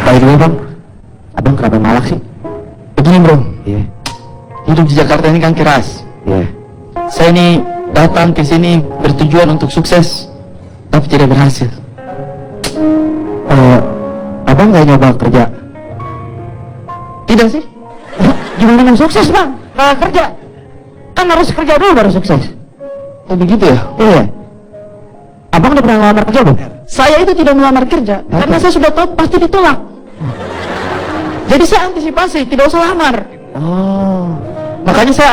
By the way bang, abang kenapa malak sih? Begini bro, Iya. hidup di Jakarta ini kan keras. Iya. Saya ini datang ke sini bertujuan untuk sukses, tapi tidak berhasil. Abang nggak nyoba kerja? Tidak sih? Gimana mau sukses bang? Nggak kerja? Kan harus kerja dulu baru sukses. Oh begitu ya? Iya. Abang udah pernah ngelamar kerja belum? Saya itu tidak melamar kerja, karena saya sudah tahu pasti ditolak. Jadi saya antisipasi, tidak usah lamar. Oh, Makanya saya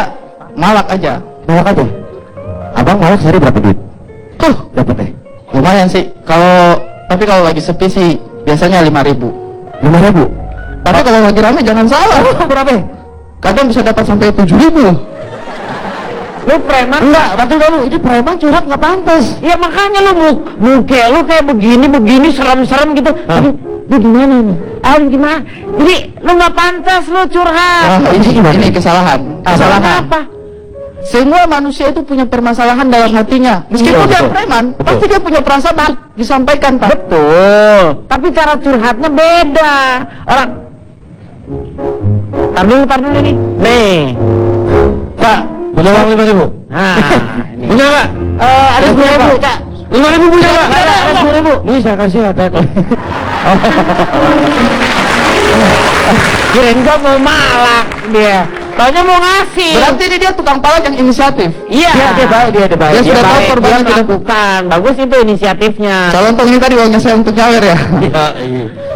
malak aja. nolak aja. Abang malak sehari berapa duit? Tuh, Dapat deh. lumayan sih. Tapi kalau lagi sepi sih biasanya 5.000. 5.000. Tapi kalau lagi rame jangan salah. Berapa? Kadang bisa dapat sampai 7.000. Lu preman? Enggak, bantu dulu. Ini preman curhat nggak pantas. Ya makanya lu muka lu kayak begini serem-serem gitu. Aduh, lu gimana nih? Aduh gimana? Jadi lu nggak pantas lu curhat. Ini kesalahan. Kesalahan apa? Semua manusia itu punya permasalahan dalam hatinya. Meskipun dia Betul. preman, Betul. pasti dia punya perasaan untuk disampaikan, Pak. Betul. Tapi cara curhatnya beda. Orang tar dulu nih. Nih. Pak, punya uang 5.000? Nah, ini. Punya nggak? Ada 10.000, Kak. 5.000 punya nggak? Ada 10.000. Ini saya kasih ada. Kirain gua mau malak dia. Taunya mau ngasih. Berarti dia tukang palak yang inisiatif. Iya. Dia baik. Dia sudah tahu baik, korbannya dia tidak. melakukan. Bagus itu inisiatifnya. Calon tong ini tadi uangnya saya untuk nyawer ya. Iya.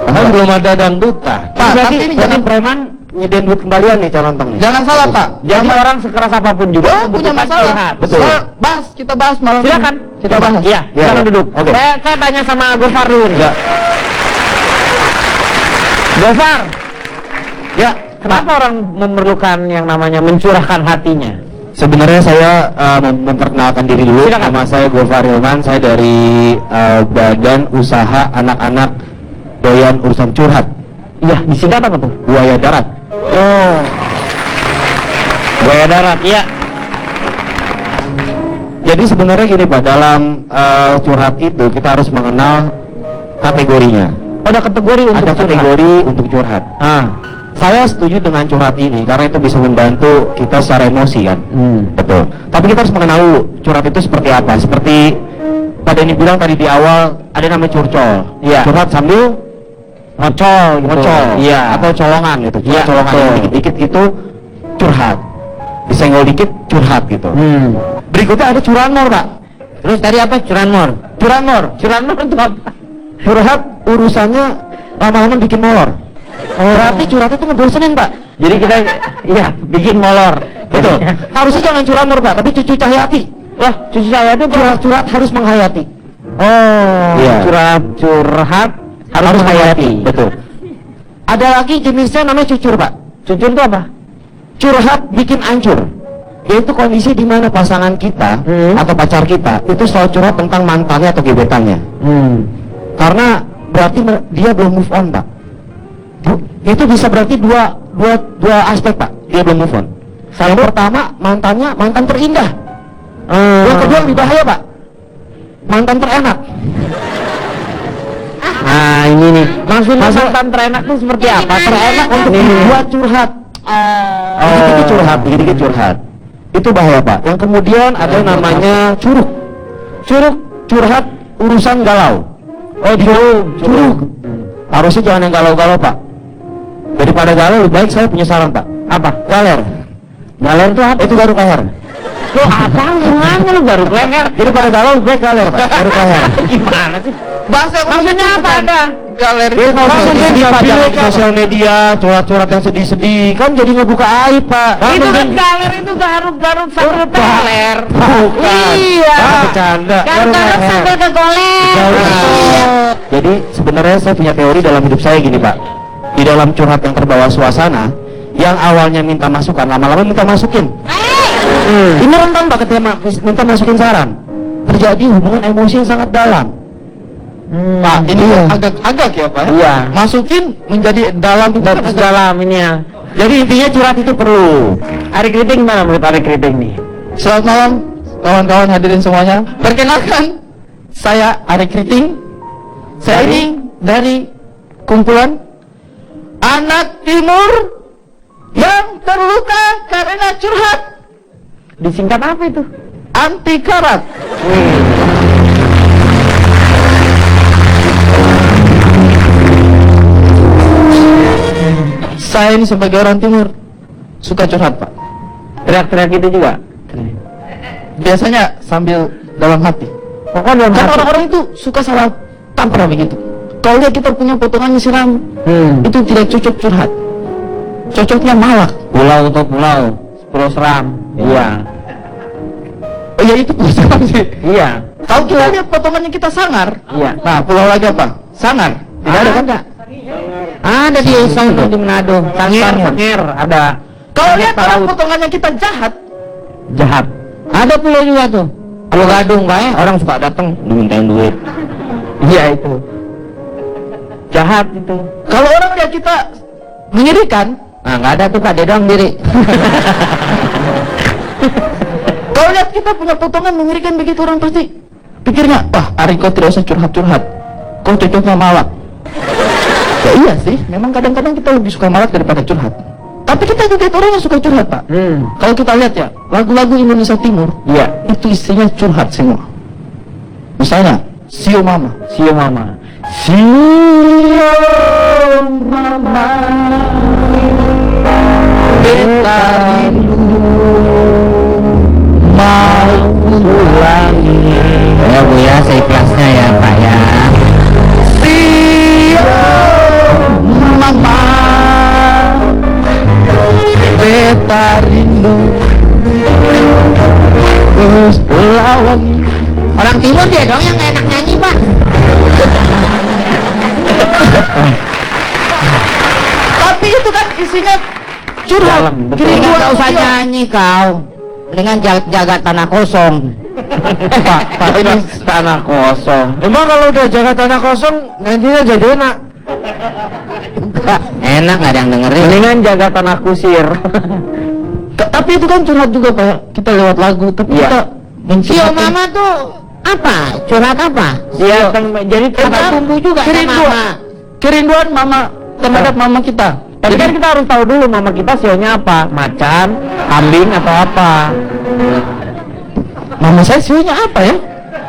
Kan belum ada dangdutan. Pak, Berarti tapi ini jadi jangan, preman Nyediain duit kembalian nih calon tong nih. jangan salah, Pak. jadi orang sekeras apapun juga Oh, punya membutuhkan masalah. curhat. Betul. Kita bahas malam ini. Silakan. Kita bahas. Iya, Iya. silakan duduk. Oke. Saya tanya sama Gofar dulu nih. Ya. Gofar, Ya. kenapa orang memerlukan yang namanya mencurahkan hatinya? Sebenarnya saya memperkenalkan diri dulu. Silakan. Nama saya Gofar Hilman. Saya dari Badan Usaha Anak-anak Doyan Urusan Curhat. Iya, disingkat apa tuh? Buaya Darat. Oh, Buaya Darat, iya. Jadi sebenarnya gini Pak, dalam curhat itu kita harus mengenal kategorinya. Ada kategori untuk Ada curhat. kategori untuk curhat. Saya setuju dengan curhat ini karena itu bisa membantu kita secara emosi kan. Betul. Tapi kita harus mengenal dulu curhat itu seperti apa. Seperti Pak Denny bilang tadi di awal ada namanya curcol. Iya. Curhat sambil Ngocol, gitu. ngocol. Iya. Atau colongan gitu. Iya, Colongan betul. yang dikit-dikit itu curhat. Disenggol dikit curhat gitu. Berikutnya ada curanmor Pak. Terus tadi apa? Curanmor. Curanmor. Curanmor itu apa? Curhat urusannya lama-lama bikin molor. Berarti curhat itu ngebosenin Pak. Jadi kita, iya, bikin molor. Betul. Harusnya jangan curanmor Pak, tapi cucu Cahyati. Wah, cucu saya itu Curhat harus menghayati. Oh, Iya. curhat harus menghayati. Betul. Ada lagi jenisnya namanya cucur Pak. Cucur itu apa? Curhat bikin hancur. Yaitu kondisi di mana pasangan kita atau pacar kita itu selalu curhat tentang mantannya atau gebetannya. Karena berarti dia belum move on Pak. Itu bisa berarti dua aspek Pak. Dia belum move on. Yang pertama mantannya mantan terindah. Yang kedua lebih bahaya Pak. Mantan terenak. Nah, ini nih. Maksudnya Masa- mantan terenak itu seperti apa? Terenak untuk Ini. buat curhat. Dikit-dikit curhat, dikit-dikit curhat. Itu bahaya Pak. Yang kemudian ada namanya curug. Curug curhat urusan galau. Oh, curug. Harusnya jangan yang galau-galau Pak. Daripada galau lebih baik saya punya saran Pak. Apa? Galer. Galer itu apa? Itu baru kahar. Lo apa hubungannya lu baru leher? Daripada galau lebih baik galer Pak. Baru kahar. Gimana sih? Bahasa yang Maksudnya apa ada? galeri. Dia kalau Maksudnya sedih nggak Pak, bilang jangan di apa? sosial media curhat-curhat yang sedih-sedih kan jadi ngebuka aib Pak. Itu kan galer itu garuk-garuk sambil teler. Bukan. Iya. Bercanda. Garuk-garuk sambil kegoler. Jadi sebenarnya saya punya teori dalam hidup saya gini Pak. Di dalam curhat yang terbawa suasana, yang awalnya minta masukan, lama-lama minta masukin. Ini rentan Pak ketika minta masukin saran. Terjadi hubungan emosi yang sangat dalam. Pak, ini agak-agak ya Pak. Iya. Masukin menjadi dalam itu kan Batas agak- dalam ini ya. Jadi intinya curhat itu perlu. Ari Kriting gimana menurut Ari Kriting nih? Selamat malam kawan-kawan hadirin semuanya. Perkenalkan, saya Ari Kriting. Saya ini dari kumpulan Anak Timur yang terluka karena curhat. Disingkat apa itu? Anti karat. Saya ini sebagai orang timur suka curhat, Pak. Teriak-teriak itu juga. Biasanya sambil dalam hati. Pokoknya dalam Kan hati. orang-orang itu suka salah kaprah begitu. Kalau lihat kita punya potongannya siram, itu tidak cocok curhat. Cocoknya malak. Pulau atau pulau, pulau seram. Iya. Oh ya itu pulau seram sih. Iya. Kalau kita lihat potongannya kita sangar. Iya. Nah, pulau lagi apa? Sangar. Tidak ada kan? Ada di Usang tuh di Manado. Sanger ada. Kalau Sanger lihat orang laut. potongannya kita jahat, Jahat. Ada pulau juga tuh. Pulau Gadung kayak orang suka datang dimintain duit. Iya itu. Jahat itu. kalau orang lihat kita mengirikan, Nah, nggak ada tuh Pak, dia doang diri. kalau lihat kita punya potongan mengirikan begitu, orang pasti pikirnya, wah, Ari kau tidak usah curhat-curhat, kau cocoknya malak. Ya iya sih, memang kadang-kadang kita lebih suka malak daripada curhat. Tapi kita juga orang yang suka curhat, Pak. Kalau kita lihat ya, lagu-lagu Indonesia Timur, Iya. itu isinya curhat semua. Misalnya, Sio Mama. Sio mama. Sio mama. Beta rindu mau ulangi. Ya Bu ya, seikhlasnya ya Pak ya. Sio Mama, beta rindu terus lawan. Orang timur dia dong yang enak nyanyi Pak. Tapi itu kan isinya curhat. Dalam, betul. Kerinduan Nggak usah Sio. nyanyi kau. Dengan jaga tanah kosong. Pak ini tanah kosong. Emang kalau udah jaga tanah kosong, nantinya jadi enak. Enak nggak ada yang dengerin. Mendingan jaga tanah kusir. Tapi itu kan curhat juga, Pak. Kita lewat lagu, tapi Iya. kita Sio Mama tuh apa? Curhat apa? Iya, jadi Ada bumbu juga ada Mama. kerinduan mama terhadap mama kita. Tapi kan kita harus tahu dulu mama kita sionya apa, macan, kambing atau apa. Mama saya sionya apa ya?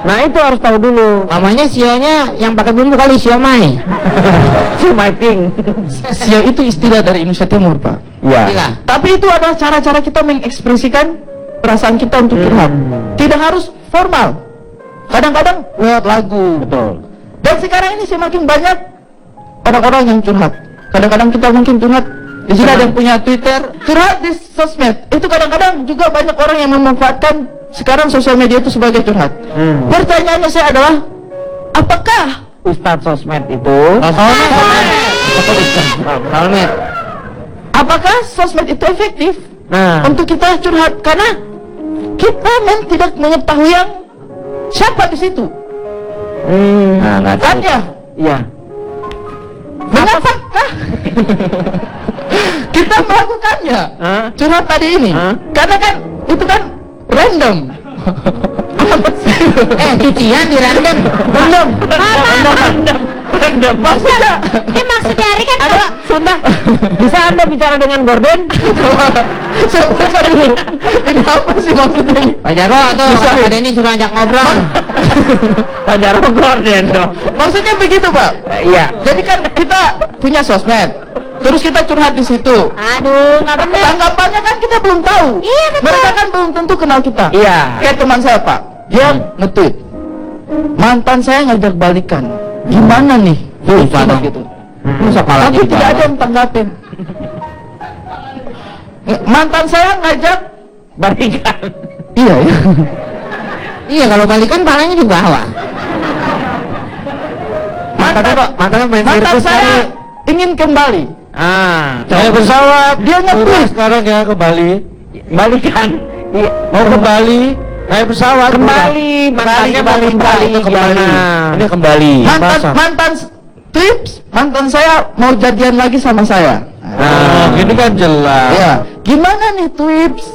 Nah itu harus tahu dulu. Mamanya sionya yang pakai bumbu kali siomay. Siomay pink. Sio itu istilah dari Indonesia Timur, Pak. Iya. Gila. Tapi itu adalah cara-cara kita mengekspresikan perasaan kita untuk curhat. Tidak harus formal. Kadang-kadang lewat lagu. Betul. Dan sekarang ini semakin banyak orang-orang yang curhat. Kadang-kadang kita mungkin curhat di sini ada yang punya Twitter, curhat di sosmed. Itu kadang-kadang juga banyak orang yang memanfaatkan sekarang sosial media itu sebagai curhat. Pertanyaannya saya adalah, apakah Ustadz sosmed itu. Salmet. apakah sosmed itu efektif Nah, untuk kita curhat? Karena kita tidak mengetahui yang siapa di situ. Nah, nggak tahu. Kan ya? iya. Mengapakah kita melakukannya? Hah? Curhat tadi ini. Hah? Karena kan itu kan random. Cucian di random. Random. Random. Maksudnya Maksudnya Ari kan Ada Sunda. Bisa Anda bicara dengan Gordon? sebentar dulu. Ini apa sih maksudnya? Pak Jarwo tuh, ada ini suruh ajak ngobrol. Pajar Gordon dong. Maksudnya begitu, Pak. Iya. Jadi kan kita punya sosmed. Terus kita curhat di situ. Aduh, nggak bener. Tanggapannya kan kita belum tahu. Iya, betul. Mereka kan belum tentu kenal kita. Iya. Kayak teman saya, Pak. Dia nge-tweet, mantan saya ngajak balikan. Gimana nih? Susah dong. Gitu. Masa kepala Tapi jadi tidak ada bawah. yang tanggapin. Mantan saya ngajak, Balikan. iya ya. Iya, kalau balikan palanya di bawah. Mantannya main Mantan sirkus saya kali. ingin kembali. Naik pesawat. Dia nge-tweet. Sekarang ya ke Bali. Balikan. Iya. Mau ke Bali. Naik pesawat. Kembali. Mantannya mau kembali. kembali. Ini kembali. Mantan saya mau jadian lagi sama saya. Nah, ini kan jelas. Ya, gimana nih Twips?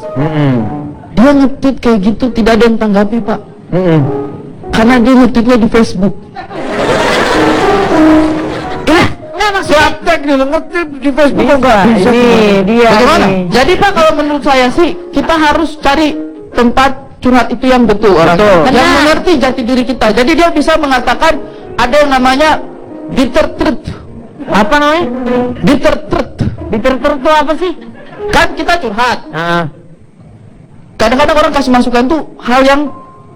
Dia nge-tweet kayak gitu tidak ada yang tanggapi, Pak. Karena dia nge-tweetnya di Facebook. Nggak maksudnya. Praktek gitu, ngerti di Facebook kok nggak bisa. Ini dia. Bagaimana? Ini. Jadi Pak, kalau menurut saya sih kita harus cari tempat curhat itu yang betul orang yang mengerti jati diri kita. Jadi dia bisa mengatakan ada yang namanya bitter truth. Apa namanya? Bitter truth. Bitter truth itu apa sih? Kan kita curhat. Ah. Kadang-kadang orang kasih masukan tuh hal yang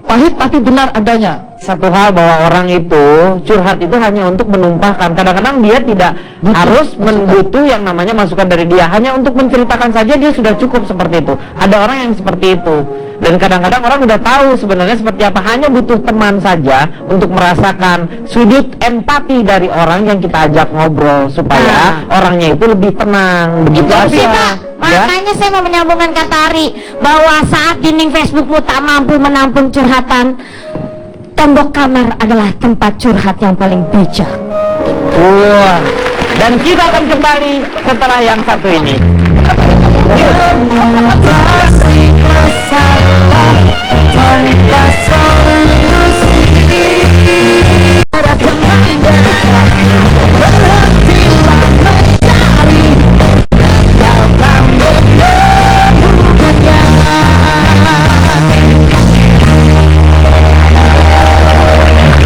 pahit tapi benar adanya. Satu hal bahwa orang itu curhat itu hanya untuk menumpahkan. Kadang-kadang dia tidak harus membutuh yang namanya masukan dari dia. Hanya untuk menceritakan saja dia sudah cukup seperti itu. Ada orang yang seperti itu. Dan kadang-kadang orang udah tahu sebenarnya seperti apa. Hanya butuh teman saja untuk merasakan sudut empati dari orang yang kita ajak ngobrol supaya orangnya itu lebih tenang. Begitu Itu sih, aja. Pak. Makanya saya mau menyambungkan kata Ari bahwa saat dinding Facebookmu tak mampu menampung curhatan, tembok kamar adalah tempat curhat yang paling bijak. Wah. Dan kita akan kembali setelah yang satu ini.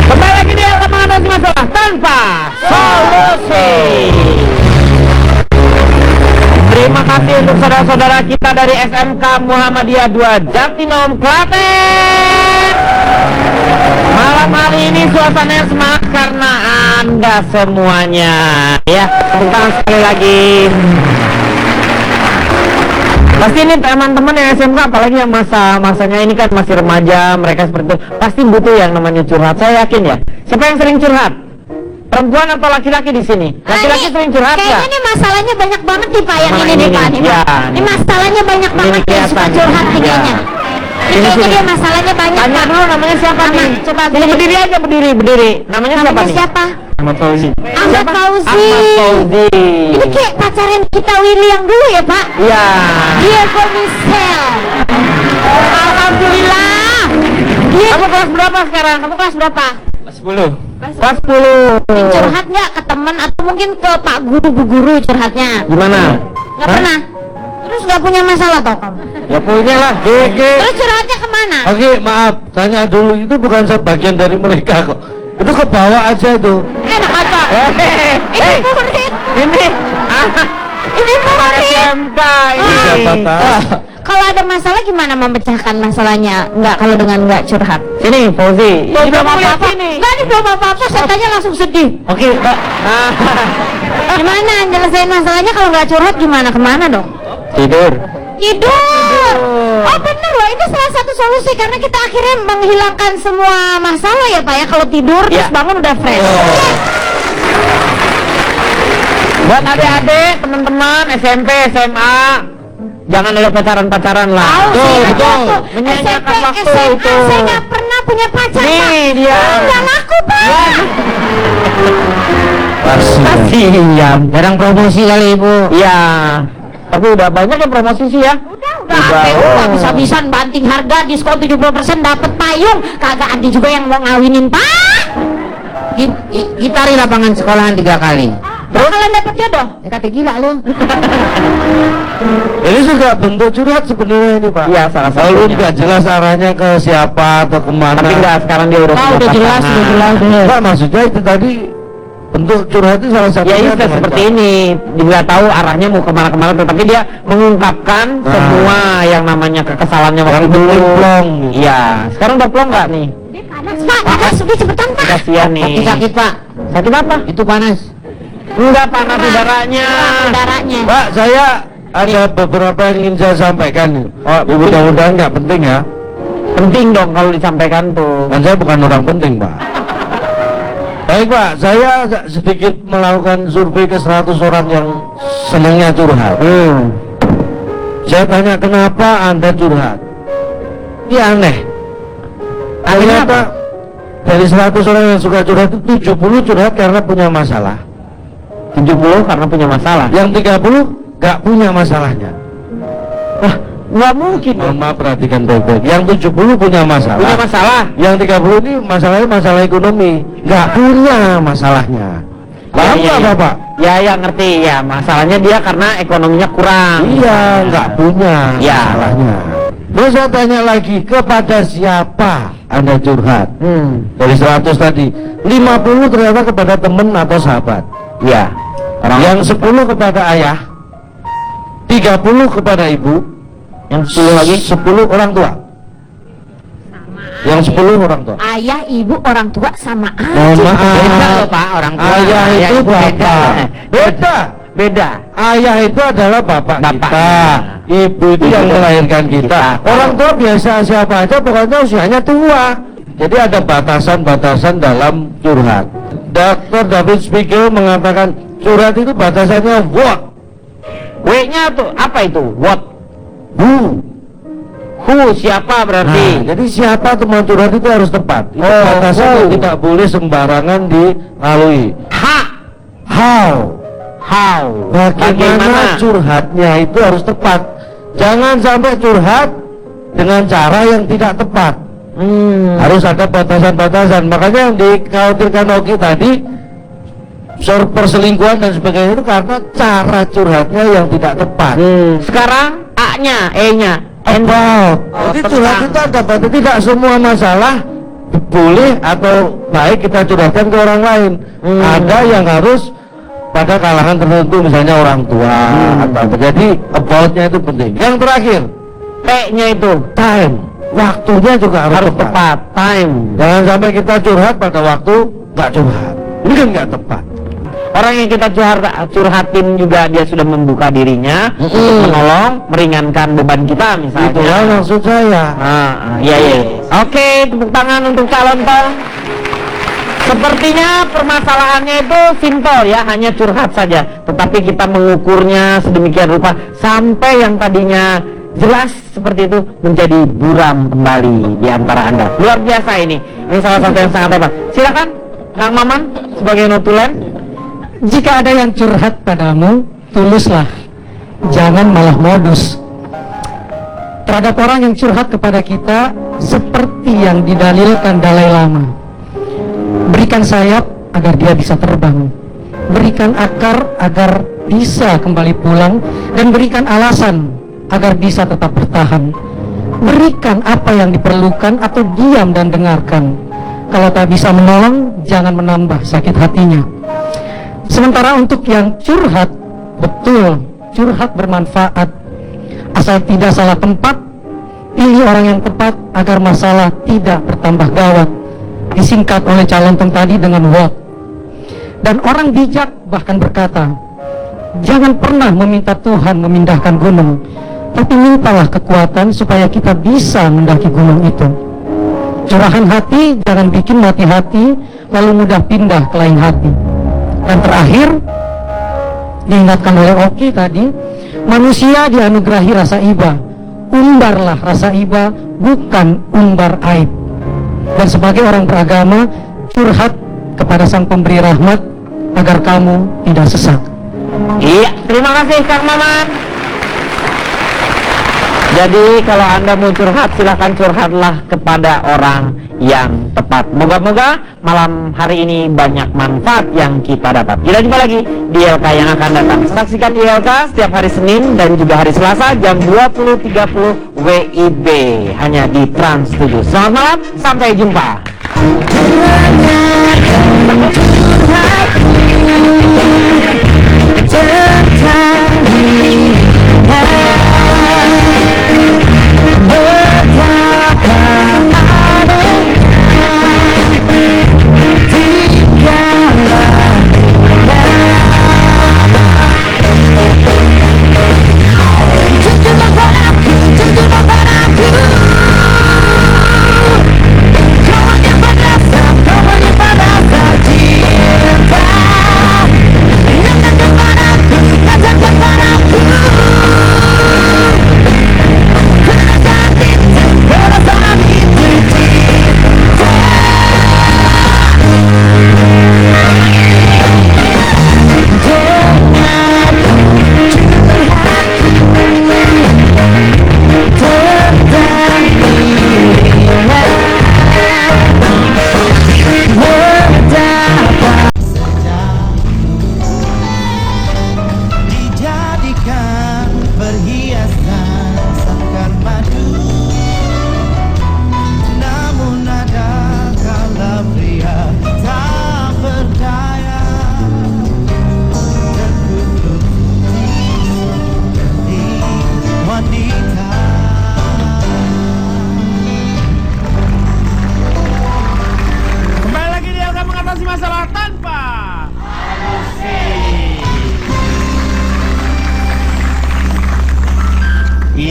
Kembali lagi di akan mengatasi masalah tanpa solusi. Terima kasih untuk saudara-saudara kita dari SMK Muhammadiyah 2 Jatinom, Klaten. Malam hari ini suasananya semangat karena Anda semuanya. Ya, tepuk tangan sekali lagi. Pasti ini teman-teman yang SMK, apalagi yang masanya ini kan masih remaja, mereka seperti itu, pasti butuh yang namanya curhat. Saya yakin ya. Siapa yang sering curhat? Perempuan atau laki-laki di sini? Laki-laki sering curhat ya? Kayaknya ini masalahnya banyak banget nih Pak yang Mana ini nih ini? Pak. Ya. Ini masalahnya banyak banget yang suka kelihatan. curhat nih Ya. kayaknya. Ini Kayaknya sini. dia masalahnya banyak Tanya Pak. dulu namanya siapa Nama, nih? coba Ini berdiri aja, berdiri. Namanya siapa Namanya nih? siapa? Ahmad Fauzi. Ahmad Fauzi. Ahmad Fauzi. Ini kayak pacaran kita Willy yang dulu ya Pak. Iya. Diego Michel. Alhamdulillah. Dia Kamu kelas berapa sekarang? Kamu kelas berapa? Kelas 10. Kelas 10. curhat nggak ke teman atau mungkin ke Pak Guru, Bu Guru curhatnya? Gimana? Nggak pernah. Terus nggak punya masalah toh kamu? Ya punya lah. Oke, Terus curhatnya kemana? oke, maaf, tanya dulu, itu bukan sebagian dari mereka kok. Itu ke bawah aja itu. Enak aja. Hei, Ini murid. ini Ini murid. SMK ini. Siapa tahu. Kalau ada masalah gimana memecahkan masalahnya? Nggak kalau dengan nggak curhat. Sini, Fauzi. Ini belum kamu lihat apa-apa. sini. Nggak, ini belum apa-apa. Saya tanya langsung sedih. Oke, Mbak. Nah, Gimana nyelesain masalahnya kalau nggak curhat gimana? Kemana dong? tidur. Tidur. Oh bener loh, itu salah satu solusi karena kita akhirnya menghilangkan semua masalah ya Pak ya. Kalau tidur terus Ya. bangun udah fresh. Buat adik-adik, teman-teman SMP, SMA, jangan ada pacaran-pacaran lah. Tahu sih, Tuh, ada betul. tuh. Menyanyiakan SMP, waktu SMA, itu. saya nggak pernah punya pacar Pak. Nih dia. Nggak laku Pak. Kasihan. Jarang promosi kali Ibu. Iya. Tapi udah banyak yang promosi sih ya. Udah APU habis-habisan banting harga diskon 70% dapat payung. Kagak ada juga yang mau ngawinin Pak. Gitari lapangan sekolahan 3 kali. Bakalan dapat jodoh. Kata gila lu. Ini juga bentuk curhat sebenarnya ini Pak. Iya, salah Lalu satunya. nggak jelas arahnya ke siapa atau kemana. Tapi enggak, sekarang dia udah Nah, punya udah jelas, pasangan. udah jelas. Enggak, maksudnya itu tadi bentuk curhat itu salah Ya satunya. itu dengan seperti Pak. ini. Dia nggak tahu arahnya mau kemana-kemana, tetapi dia mengungkapkan Nah. semua yang namanya kekesalannya waktu Yang dulu. belum plong. Iya. Sekarang udah plong nggak nih? Panas Pak, panas. Udah cepetan Pak. Kasihan nih. Sakit Pak. Sakit apa? Itu panas. Enggak, panas udaranya. Udaranya. Pak, saya ada beberapa yang ingin saya sampaikan. Oh, mudah-mudahan nggak penting ya. Penting dong kalau disampaikan tuh. Kan saya bukan orang penting, Pak. Baik, Pak, saya sedikit melakukan survei ke 100 orang yang senangnya curhat. Saya tanya, kenapa Anda curhat? Ini aneh. Ternyata dari 100 orang yang suka curhat itu 70 curhat karena punya masalah. 70 karena punya masalah. Yang 30 nggak punya masalahnya. Wah, nggak mungkin. Mohon maaf, perhatikan baik-baik. Yang 70 punya masalah. Punya masalah. Yang 30 ini masalahnya masalah ekonomi, nggak punya masalahnya. Paham nggak Bapak? Ya, ya ngerti ya. Masalahnya dia karena ekonominya kurang. Iya, nggak punya Ya. masalahnya. Terus saya tanya lagi, kepada siapa Anda curhat? Dari 100 tadi, 50 ternyata kepada teman atau sahabat. Ya. Yang 10 kepada ayah, 30 kepada ibu, Yang 10 lagi 10 orang tua. Yang 10 orang tua. Ayah, ibu, orang tua sama Mohon aja. maaf. Beda loh Pak, orang tua. Ayah itu beda. bapak. Beda. Beda. Ayah itu adalah bapak kita. Ibu itu yang melahirkan kita. Orang tua biasa siapa aja, pokoknya usianya tua. Jadi ada batasan-batasan dalam curhat. Dr. David Spiegel mengatakan curhat itu batasannya what? W-nya tuh apa itu? What? Who? Who siapa berarti? Nah, jadi siapa teman curhat itu harus tepat. Itu Oh, batasan who. yang tidak boleh sembarangan dilalui. How? How? Bagaimana curhatnya itu harus tepat. Jangan sampai curhat dengan cara yang tidak tepat. Harus ada batasan-batasan. Makanya yang dikhawatirkan Oki tadi, perselingkuhan dan sebagainya itu karena cara curhatnya yang tidak tepat. Sekarang A-nya, E-nya. About. Jadi curhat itu ada batas. Tidak semua masalah boleh atau baik kita curhatkan ke orang lain. Ada yang harus pada kalangan tertentu, misalnya orang tua atau apa. Jadi about-nya itu penting. Yang terakhir, T-nya itu time. Waktunya juga harus tepat. Time. Jangan sampai kita curhat pada waktu nggak curhat. Ini kan nggak tepat. Orang yang kita curhatin juga dia sudah membuka dirinya untuk menolong, meringankan beban kita misalnya. Itulah maksud saya. Iya, iya. Oke, tepuk tangan untuk calon Pak. Sepertinya permasalahannya itu simpel ya, hanya curhat saja. Tetapi kita mengukurnya sedemikian rupa sampai yang tadinya jelas seperti itu menjadi buram kembali di antara Anda. Luar biasa ini. Ini salah satu yang sangat hebat. Silakan Kang Maman sebagai notulen. Jika ada yang curhat padamu, tuluslah, jangan malah modus. Terhadap orang yang curhat kepada kita, seperti yang didalilkan Dalai Lama, berikan sayap agar dia bisa terbang, berikan akar agar bisa kembali pulang, dan berikan alasan agar bisa tetap bertahan. Berikan apa yang diperlukan atau diam dan dengarkan. Kalau tak bisa menolong, jangan menambah sakit hatinya. Sementara untuk yang curhat, betul, curhat bermanfaat. Asal tidak salah tempat, pilih orang yang tepat agar masalah tidak bertambah gawat. Disingkat oleh calon tadi dengan what. Dan orang bijak bahkan berkata, jangan pernah meminta Tuhan memindahkan gunung, tapi mintalah kekuatan supaya kita bisa mendaki gunung itu. Curahan hati jangan bikin mati hati, lalu mudah pindah ke lain hati. Dan terakhir, diingatkan oleh Oki tadi, manusia dianugerahi rasa iba. Umbarlah rasa iba, bukan umbar aib. Dan sebagai orang beragama, curhat kepada Sang Pemberi Rahmat agar kamu tidak sesat. Iya, terima kasih Kang Maman. Jadi kalau Anda mau curhat, silahkan curhatlah kepada orang yang tepat. Moga-moga malam hari ini banyak manfaat yang kita dapat. Kita jumpa lagi di ILK yang akan datang. Saksikan ILK setiap hari Senin dan juga hari Selasa jam 20.30 WIB hanya di Trans 7. Selamat malam, sampai jumpa. Kau hanya pada saat cinta yang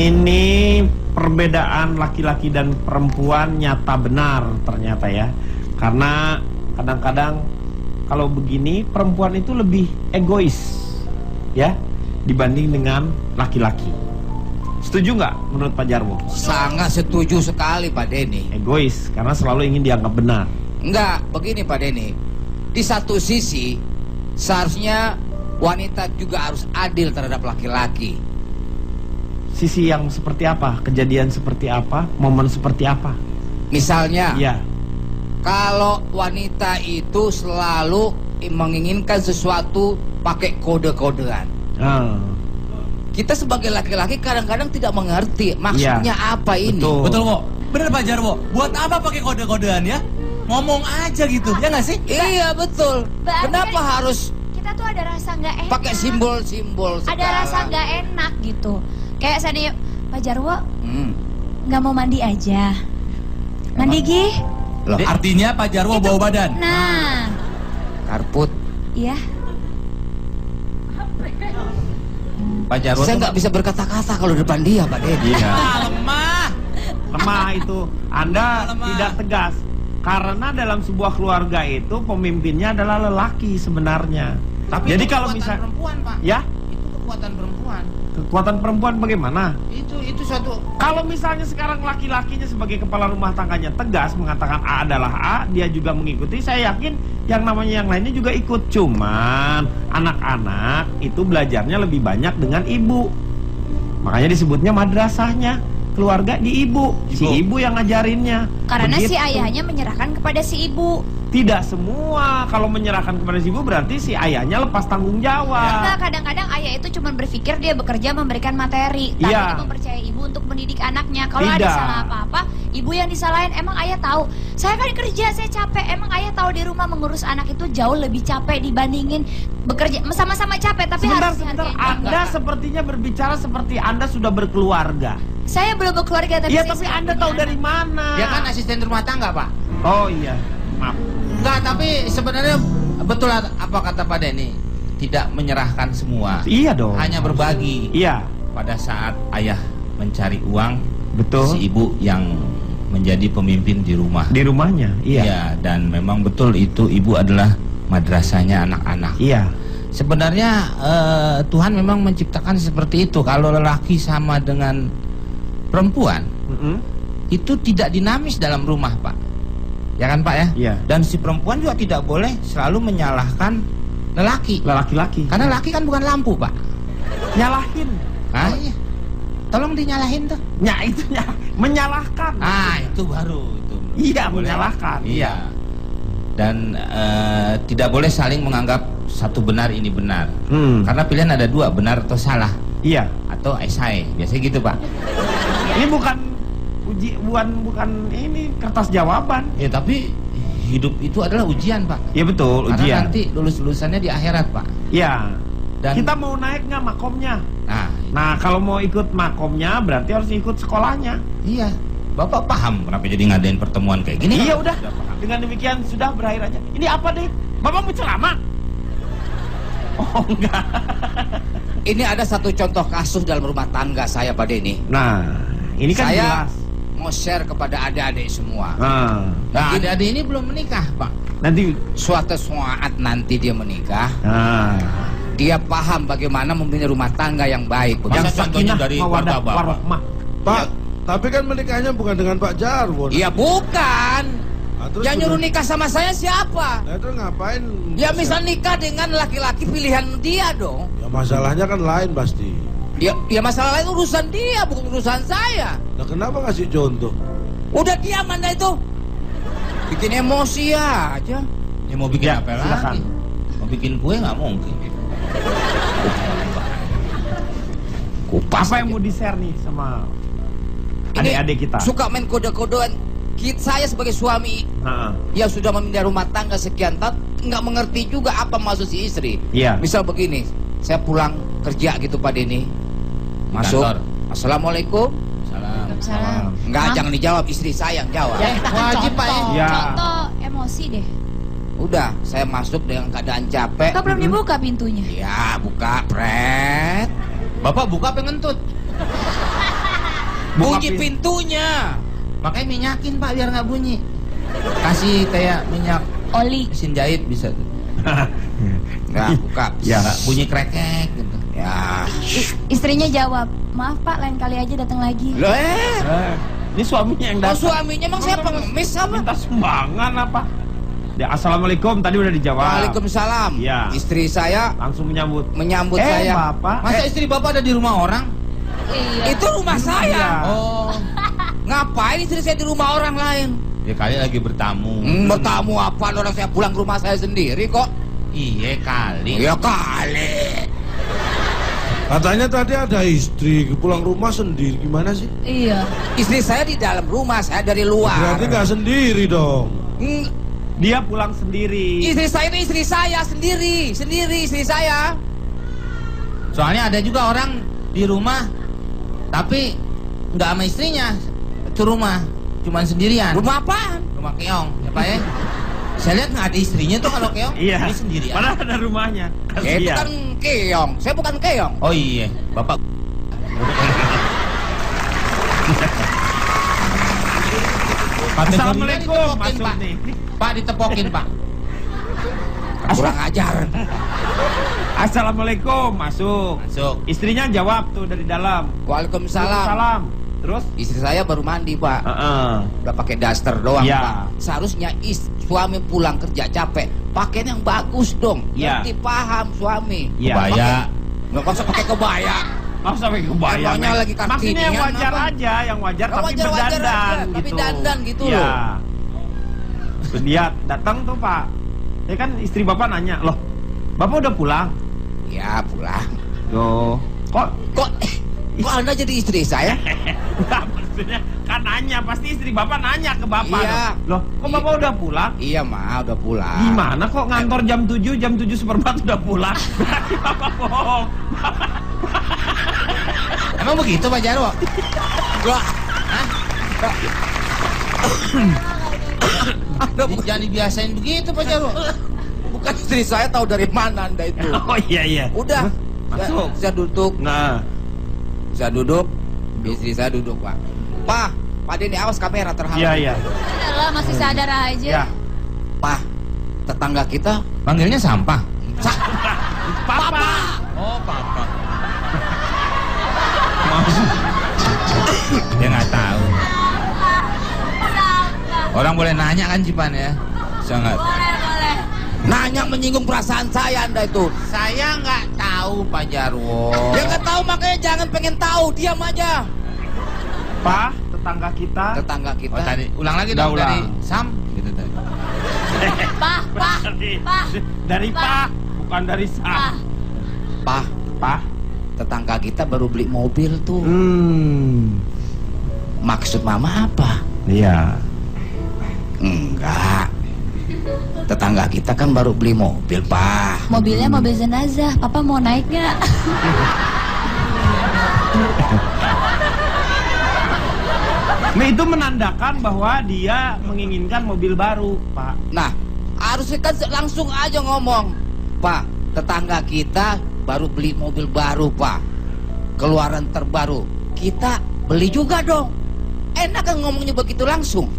Ini perbedaan laki-laki dan perempuan nyata benar ternyata ya. Karena kadang-kadang kalau begini perempuan itu lebih egois ya dibanding dengan laki-laki. Setuju nggak menurut Pak Jarwo? Sangat setuju sekali Pak Denny. Egois karena selalu ingin dianggap benar. Enggak, begini Pak Denny. Di satu sisi seharusnya wanita juga harus adil terhadap laki-laki. Sisi yang seperti apa? Kejadian seperti apa? Momen seperti apa? Misalnya, Ya. kalau wanita itu selalu menginginkan sesuatu pakai kode-kodean. Ah, Kita sebagai laki-laki kadang-kadang tidak mengerti maksudnya apa ini. betul. Betul kok. Bener Pak Jarwo. Buat apa pakai kode-kodean ya? Ngomong aja gitu, ya nggak sih? Iya betul. Mbak, Kenapa kan harus kita tuh ada rasa nggak enak? pakai simbol-simbol Ada rasa nggak enak gitu. Kayak seandainya Pak Jarwo nggak mau mandi aja. Mandi gih. Loh, Artinya Pak Jarwo bawa badan. Nah, karput. iya. Pak Jarwo Saya nggak bisa berkata-kata kalau depan dia Pak Denny. lemah. Lemah itu. Anda Lemah. tidak tegas. Karena dalam sebuah keluarga itu pemimpinnya adalah lelaki sebenarnya. Tapi Jadi itu kalau kekuatan misal perempuan Pak. ya, Itu kekuatan perempuan. kekuatan perempuan bagaimana? Itu suatu. Kalau misalnya sekarang laki-lakinya sebagai kepala rumah tangganya tegas mengatakan A adalah A, dia juga mengikuti, saya yakin yang namanya yang lainnya juga ikut. Cuman anak-anak itu belajarnya lebih banyak dengan ibu. Makanya disebutnya madrasahnya. Keluarga di ibu. Si ibu yang ngajarinnya. Karena si Begitu. ayahnya menyerahkan kepada si ibu. Tidak semua. Kalau menyerahkan kepada si ibu berarti si ayahnya lepas tanggung jawab. Enggak, kadang-kadang ayah itu cuma berpikir dia bekerja memberikan materi, tapi Iya. dia mempercayai ibu untuk mendidik anaknya. Kalau ada Tidak. salah apa-apa, ibu yang disalahin. Emang ayah tahu? Saya kan kerja, saya capek. Emang ayah tahu di rumah mengurus anak itu jauh lebih capek dibandingin bekerja. Sama-sama capek, tapi Sebentar, harus sebentar. dihargai. Anda sepertinya berbicara seperti Anda sudah berkeluarga. Saya belum berkeluarga, tapi Iya, saya tapi sudah Anda punya tahu anak. dari mana? Dia kan asisten rumah tangga Pak. Oh iya, maaf. Enggak, tapi sebenarnya betul apa kata Pak Denny. Tidak menyerahkan semua. Iya dong. Hanya berbagi. Iya, Pada saat ayah mencari uang, betul. si ibu yang menjadi pemimpin di rumah. Di rumahnya, iya. Dan memang betul itu ibu adalah madrasahnya anak-anak. Iya. Sebenarnya Tuhan memang menciptakan seperti itu. Kalau lelaki sama dengan perempuan, Mm-mm. itu tidak dinamis dalam rumah, Pak. Ya kan, Pak ya? Iya. Dan si perempuan juga tidak boleh selalu menyalahkan lelaki. Laki-laki. Karena laki kan bukan lampu, Pak. Nyalahin. Hah? Tolong dinyalahin tuh. Itu menyalahkan. Ah, itu baru itu. Iya, Boleh. menyalahkan. Iya. Dan tidak boleh saling menganggap satu benar ini benar. Karena pilihan ada dua, benar atau salah, Iya. atau esai. Biasanya gitu, Pak. Ini bukan bukan ini kertas jawaban. Ya, tapi hidup itu adalah ujian, Pak. Iya betul, Karena ujian. nanti lulusannya di akhirat, Pak. Iya. Dan Kita mau naik nggak makomnya? nah, Nah, kalau mau ikut makomnya berarti harus ikut sekolahnya. iya. Bapak paham kenapa jadi ngadain pertemuan kayak gini? Iya udah. paham. Dengan demikian sudah berakhir aja. Ini apa deh? Bapak mau ceramah? Oh enggak. Ini ada satu contoh kasus dalam rumah tangga saya Pak Denny. Nah, ini kan Saya jelas. mau share kepada adik-adik semua. Nah, adik-adik ini belum menikah, Pak. Nanti. Suatu saat nanti dia menikah, Nah, dia paham bagaimana memimpin rumah tangga yang baik. Masa yang contohnya sakinah dari mawadah keluarga Bapak? warohmah. Pak, tapi kan menikahnya bukan dengan Pak Jarwo. Iya bukan. Nah, terus Yang nyuruh nikah sama saya siapa? Nah, terus ngapain? Ya misal nikah dengan laki-laki pilihan dia dong. Ya masalahnya kan lain pasti. Ya masalah lain urusan dia, bukan urusan saya. Nah, kenapa ngasih contoh? Udah diam Anda itu. Bikin emosi aja. Ya mau bikin Ya, apa silakan. lagi? Mau bikin kue nggak mungkin. Kupas Apa yang aja. mau di-share nih sama Ini adik-adik kita? Suka main kode-kodean. Saya sebagai suami Nah, yang sudah memimpin rumah tangga sekian tahun nggak mengerti juga apa maksud si istri. iya. Misal begini, saya pulang kerja gitu Pak Denny, masuk, Kantor. assalamualaikum, Salam. Salam. nggak Mam. jangan dijawab, istri saya yang jawab. Ya, kita kan Wajib, Pak, ya? contoh, Ya. contoh emosi deh. Udah, saya masuk dengan keadaan capek. Kok belum dibuka pintunya? Ya buka, pret. Bapak buka apa ngentut? Bunyi pintunya. Makanya minyakin Pak biar nggak bunyi. Kasih kayak minyak Oli. mesin jahit bisa tuh. Nggak buka, bisa nggak bunyi krekek gitu. Ya. Istrinya jawab, maaf Pak, lain kali aja datang lagi. Loh Ini suaminya yang oh datang. suaminya emang saya pengemis sama? Minta sumbangan apa? Ya, assalamualaikum tadi udah dijawab. Waalaikumsalam. Ya. Istri saya Langsung menyambut saya. Bapak. Masa istri Bapak ada di rumah orang? Iya. Itu rumah saya. Iya. Oh. Ngapain istri saya di rumah orang lain? Ya kali lagi bertamu. Bertamu apa? Orang saya pulang ke rumah saya sendiri kok. Iya kali. Ya kali. Katanya tadi ada istri pulang rumah sendiri, gimana sih? Iya. Istri saya di dalam rumah, saya dari luar. Berarti nggak sendiri dong. Dia pulang sendiri. Istri saya itu istri saya sendiri istri saya. Soalnya ada juga orang di rumah tapi nggak sama istrinya. Itu rumah cuman sendirian. Rumah apaan? Rumah keong, ya Pak ya. Saya lihat nggak ada istrinya tuh kalau keong. Iya. Ini sendirian. Padahal ada rumahnya. Ya, itu kan keong. Saya bukan keong. Oh iya, Bapak. Assalamualaikum, Ditepokin, masuk Pak. nih. Pak ditepokin Pak. Kurang ajar. Assalamualaikum, masuk. Masuk. Istrinya jawab tuh dari dalam. Waalaikumsalam. Salam. Terus? Istri saya baru mandi Pak. Udah pakai daster doang Iya. Pak. Seharusnya suami pulang kerja capek, pakaian yang bagus dong. Iya. Nanti paham suami. Iya. Kebaya. Nggak usah pakai kebaya. Oh, sampai kebayang. Emangnya lagi Maksudnya yang kartinian wajar apa? aja, yang wajar Yang tapi wajar-wajar berdandan aja, gitu. tapi dandan gitu Iya. loh. Dia datang tuh Pak. Ya kan istri Bapak nanya, "Loh, Bapak udah pulang?" Ya pulang. Loh, kok Kok Anda jadi istri saya? Enggak, maksudnya kan nanya, pasti istri Bapak nanya ke Bapak. Iya. Loh, kok Bapak udah pulang? Iya Ma, udah pulang. Gimana kok ngantor jam 7 udah pulang? Berarti Bapak bohong. Emang begitu Pak Jarwo? Enggak. Jangan dibiasain begitu Pak Jarwo. Bukan istri saya, tahu dari mana Anda itu? Oh iya iya. Udah. Masuk. Saya duduk. Nah, Saya duduk. Istri saya duduk Pak. Pak Denny, awas kamera terhalang. iya iya. Adalah masih sadar aja. Ya. Pak, tetangga kita Panggilnya sampah. Papa. Oh Papa. Dia nggak tahu. Orang boleh nanya kan Cipan ya? Sangat. Boleh. nanya menyinggung perasaan saya Anda itu. Saya nggak tahu Pak Jarwo. Ya nggak tahu, makanya jangan pengen tahu, diam aja. Pak, tetangga kita. Tetangga kita. Oh, tadi ulang lagi Udah dong dari ulang. Sam gitu tadi. Dari Pak, bukan dari Sa. Pak, tetangga kita baru beli mobil tuh. Maksud Mama apa? Iya. Enggak. Tetangga kita kan baru beli mobil, Pak. Mobilnya mobil jenazah. Papa mau naik nggak? Nah, itu menandakan bahwa dia menginginkan mobil baru, Pak. Nah, harusnya kan langsung aja ngomong, Pak, tetangga kita baru beli mobil baru, Pak. Keluaran terbaru. Kita beli juga dong. Enak kan ngomongnya begitu langsung.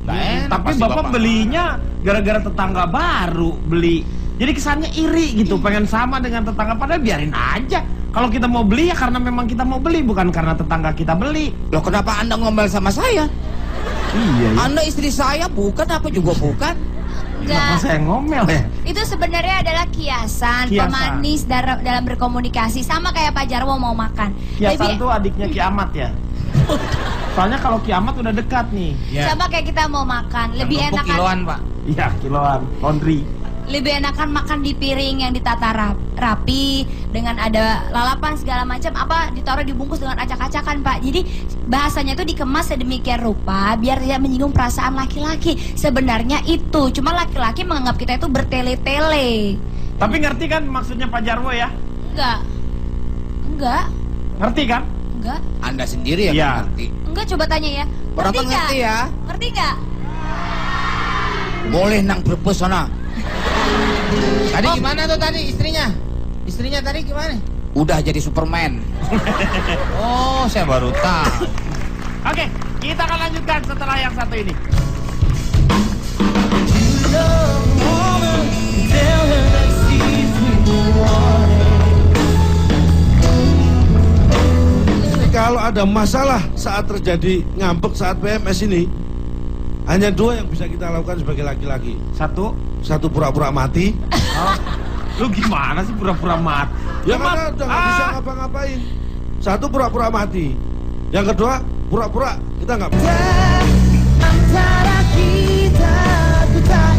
Tapi Bapak belinya gara-gara tetangga baru beli. Jadi kesannya iri gitu, pengen sama dengan tetangga. Padahal biarin aja. Kalau kita mau beli ya karena memang kita mau beli, bukan karena tetangga kita beli. Loh, kenapa Anda ngomel sama saya? Iya. Anda istri saya bukan, apa juga bukan? Kenapa saya ngomel ya? Itu sebenarnya adalah kiasan, pemanis dalam berkomunikasi, sama kayak Pak Jarwo mau makan. Kiasan tuh adiknya Kiamat ya. Soalnya kalau Kiamat udah dekat nih. Ya. Sama kayak kita mau makan, lebih Yang numpuk enakan. kiloan Pak. Iya, kiloan, laundry. Lebih enakan makan di piring yang ditata rapi dengan ada lalapan segala macam, apa ditaruh dibungkus dengan acak-acakan, Pak. Jadi bahasanya itu dikemas sedemikian rupa biar tidak menyinggung perasaan laki-laki. Sebenarnya itu cuma laki-laki menganggap kita itu bertele-tele. Tapi ngerti kan maksudnya Pak Jarwo ya? Enggak. Ngerti kan? Enggak. Anda sendiri yang Iya. ngerti. Enggak, coba tanya ya. Penonton ngerti ya? Ngerti nggak? Boleh nang Brebes sana. Tadi gimana tuh tadi istrinya? Istrinya tadi gimana? Udah jadi Superman. Oh, saya baru tahu. Oke, kita akan lanjutkan setelah yang satu ini. Kalau ada masalah saat terjadi ngambek saat PMS ini, hanya dua yang bisa kita lakukan sebagai laki-laki. Satu pura-pura mati. Lu gimana sih pura-pura mati? Ya karena udah nggak bisa ngapa-ngapain. Satu pura-pura mati. Yang kedua pura-pura kita nggak. Antara kita, ku tak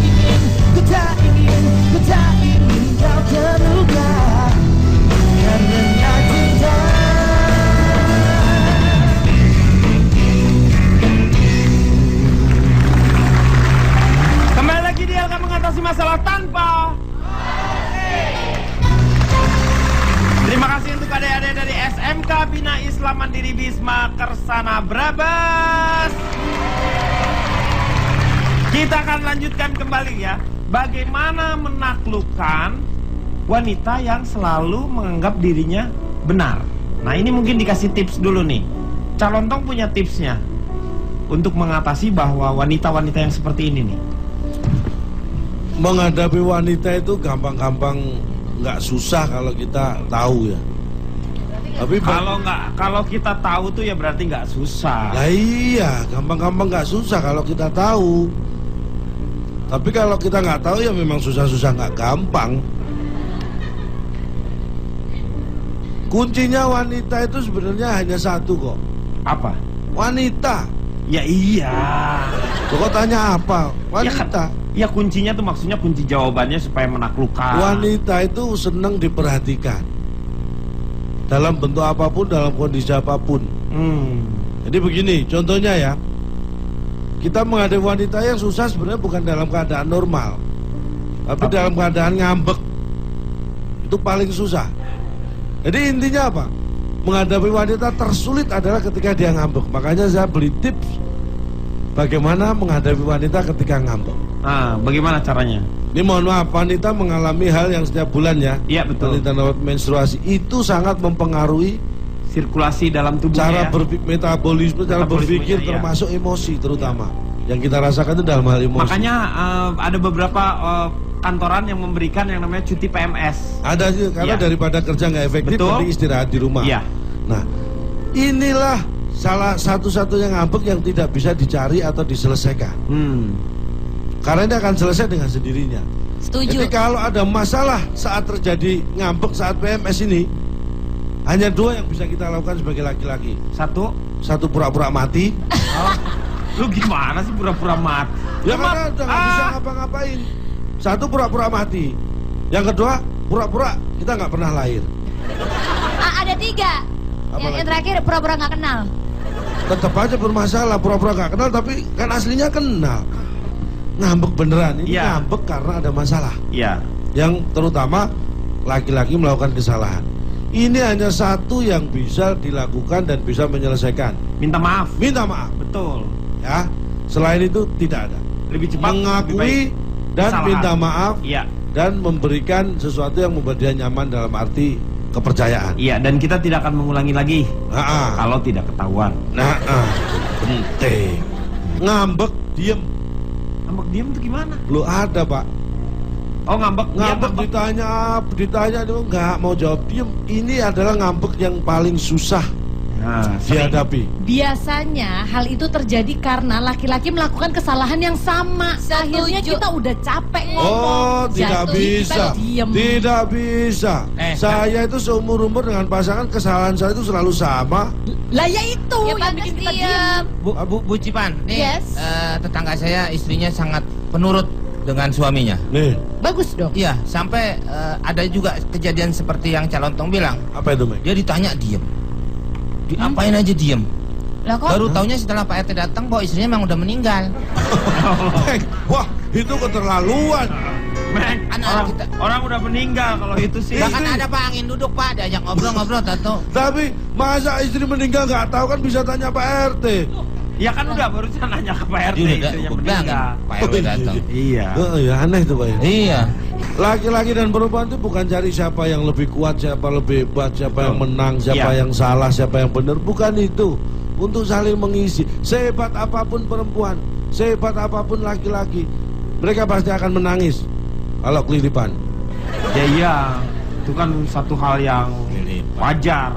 ingin kau terluka karena cinta. Kembali lagi dia akan mengatasi masalah tanpa. Terima kasih untuk adik-adik dari SMK Bina Islam Mandiri Bisma Kersana Brebes. Kita akan lanjutkan kembali ya, bagaimana menaklukkan wanita yang selalu menganggap dirinya benar. Nah ini mungkin dikasih tips dulu nih. Calontong punya tipsnya untuk mengatasi bahwa wanita-wanita yang seperti ini nih. Menghadapi wanita itu gampang-gampang, nggak susah kalau kita tahu ya. Tapi kalau kita tahu tuh ya berarti nggak susah. Nah iya, gampang-gampang nggak susah kalau kita tahu. Tapi kalau kita nggak tahu ya memang susah-susah nggak gampang. Kuncinya wanita itu sebenarnya hanya satu kok. Apa? Wanita. Ya iya. Kok tanya apa? Wanita. Ya kuncinya tuh maksudnya kunci jawabannya supaya menaklukkan. Wanita itu senang diperhatikan. Dalam bentuk apapun, dalam kondisi apapun. Jadi begini, contohnya ya. Kita menghadapi wanita yang susah sebenarnya bukan dalam keadaan normal, tapi dalam keadaan ngambek. Itu paling susah. Jadi intinya apa? Menghadapi wanita tersulit adalah ketika dia ngambek. Makanya saya beli tips bagaimana menghadapi wanita ketika ngambek. Nah, bagaimana caranya? Ini mohon maaf, wanita mengalami hal yang setiap bulan ya. Iya betul. Wanita lewat menstruasi itu sangat mempengaruhi sirkulasi dalam tubuhnya. Cara metabolisme, cara berpikir, iya. Termasuk emosi terutama. Yang kita rasakan itu dalam hal emosi. Makanya ada beberapa kantoran yang memberikan yang namanya cuti PMS. Ada sih, karena daripada kerja nggak efektif, nanti istirahat di rumah. Iya. Nah, inilah salah satu-satunya ngambek yang tidak bisa dicari atau diselesaikan. Karena ini akan selesai dengan sendirinya. Setuju. Jadi kalau ada masalah saat terjadi ngambek saat PMS ini, hanya dua yang bisa kita lakukan sebagai laki-laki. Satu pura-pura mati. Lu gimana sih pura-pura mati? Ya karena udah nggak bisa ngapa-ngapain. Satu pura-pura mati. Yang kedua pura-pura kita nggak pernah lahir. Ada 3. Yang terakhir pura-pura nggak kenal. Tetap aja bermasalah, pura-pura nggak kenal tapi kan aslinya kenal. Ngambek beneran ini ngambek karena ada masalah. Iya. Yang terutama laki-laki melakukan kesalahan. Ini hanya satu yang bisa dilakukan dan bisa menyelesaikan. Minta maaf. Minta maaf. Betul. Ya. Selain itu tidak ada. Lebih cepat. Mengakui dan kesalahan. minta maaf. Iya. Dan memberikan sesuatu yang membuat dia nyaman dalam arti kepercayaan. Iya. Dan kita tidak akan mengulangi lagi. Kalau tidak ketahuan. Penting. Ngambek diem. Ngambek diem itu gimana? Lu ada pak. Oh ngambek ditanya itu nggak mau jawab, diem. Ini adalah ngambek yang paling susah dihadapi. Biasanya hal itu terjadi karena laki-laki melakukan kesalahan yang sama. Akhirnya kita udah capek ngomong. Tidak bisa. Tidak bisa. Saya itu seumur-umur dengan pasangan, kesalahan saya itu selalu sama. Lah ya itu yang bikin kita diam. Bu Cipan, nih tetangga saya istrinya sangat penurut dengan suaminya. Nih. Bagus dong. Iya, sampai ada juga kejadian seperti yang Calontong bilang. Apa itu, Mek? Dia ditanya diem. Diapain aja diem. Lah kok? Baru taunya setelah Pak RT datang bahwa istrinya memang udah meninggal. Wah, itu keterlaluan. Orang udah meninggal kalau itu sih. Bahkan ada Pak Angin duduk Pak, diajak ngobrol-ngobrol tato. Tapi masa istri meninggal nggak tahu kan bisa tanya Pak RT. Ya kan udah barusan nanya ke Pak RT istrinya meninggal. Pak RT datang. Iya. Ya aneh itu Pak. Iya. Laki-laki dan perempuan itu bukan cari siapa yang lebih kuat, siapa lebih hebat, siapa yang menang, siapa yang salah, siapa yang benar. Bukan itu. untuk saling mengisi. Sehebat apapun perempuan, sehebat apapun laki-laki, mereka pasti akan menangis kalau kelilipan. Ya iya, itu kan satu hal yang wajar.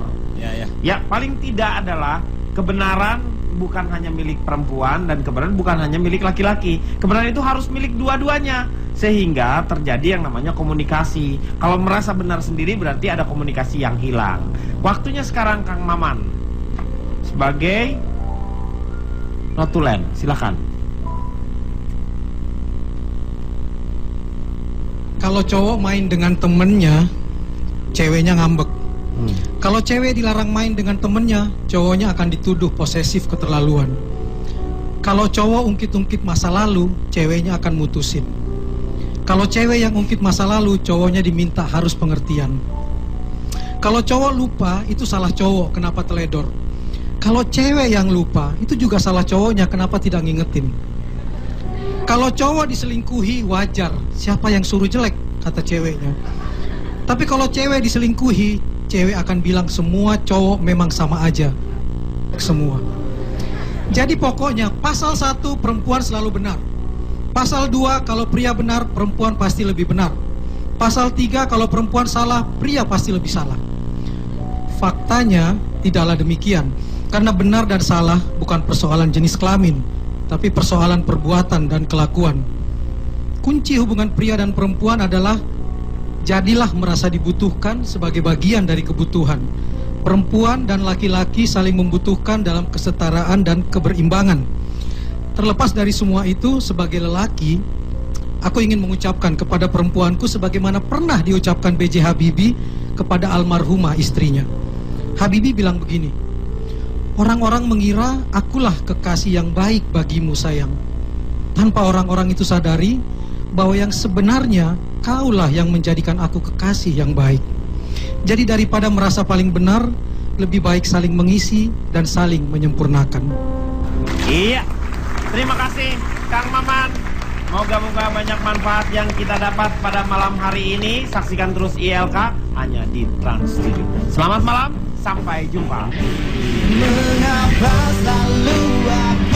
Ya paling tidak adalah kebenaran bukan hanya milik perempuan dan kebenaran bukan hanya milik laki-laki. Kebenaran itu harus milik dua-duanya, sehingga terjadi yang namanya komunikasi. Kalau merasa benar sendiri berarti ada komunikasi yang hilang. Waktunya sekarang Kang Maman sebagai notulen, silakan. Kalau cowok main dengan temennya, ceweknya ngambek. Kalau cewek dilarang main dengan temennya, cowoknya akan dituduh posesif keterlaluan. Kalau cowok ungkit-ungkit masa lalu, ceweknya akan mutusin. Kalau cewek yang ungkit masa lalu, cowoknya diminta harus pengertian. Kalau cowok lupa, itu salah cowok, kenapa teledor. Kalau cewek yang lupa, itu juga salah cowoknya, kenapa tidak ngingetin. Kalau cowok diselingkuhi, wajar, siapa yang suruh jelek, kata ceweknya. Tapi kalau cewek diselingkuhi, cewek akan bilang semua cowok memang sama aja. Semua. Jadi pokoknya pasal 1 perempuan selalu benar. Pasal 2 kalau pria benar, perempuan pasti lebih benar. Pasal 3 kalau perempuan salah, pria pasti lebih salah. Faktanya tidaklah demikian. Karena benar dan salah bukan persoalan jenis kelamin, tapi persoalan perbuatan dan kelakuan. Kunci hubungan pria dan perempuan adalah jadilah merasa dibutuhkan sebagai bagian dari kebutuhan. Perempuan dan laki-laki saling membutuhkan dalam kesetaraan dan keberimbangan. Terlepas dari semua itu, sebagai lelaki, aku ingin mengucapkan kepada perempuanku sebagaimana pernah diucapkan B.J. Habibie kepada almarhumah istrinya. Habibie bilang begini, orang-orang mengira akulah kekasih yang baik bagimu sayang, tanpa orang-orang itu sadari bahwa yang sebenarnya kaulah yang menjadikan aku kekasih yang baik. Jadi daripada merasa paling benar, lebih baik saling mengisi dan saling menyempurnakan. Iya, terima kasih Kang Maman. Moga-moga banyak manfaat yang kita dapat pada malam hari ini. Saksikan terus ILK hanya di Trans TV. Selamat malam, sampai jumpa. Mengapa selalu aku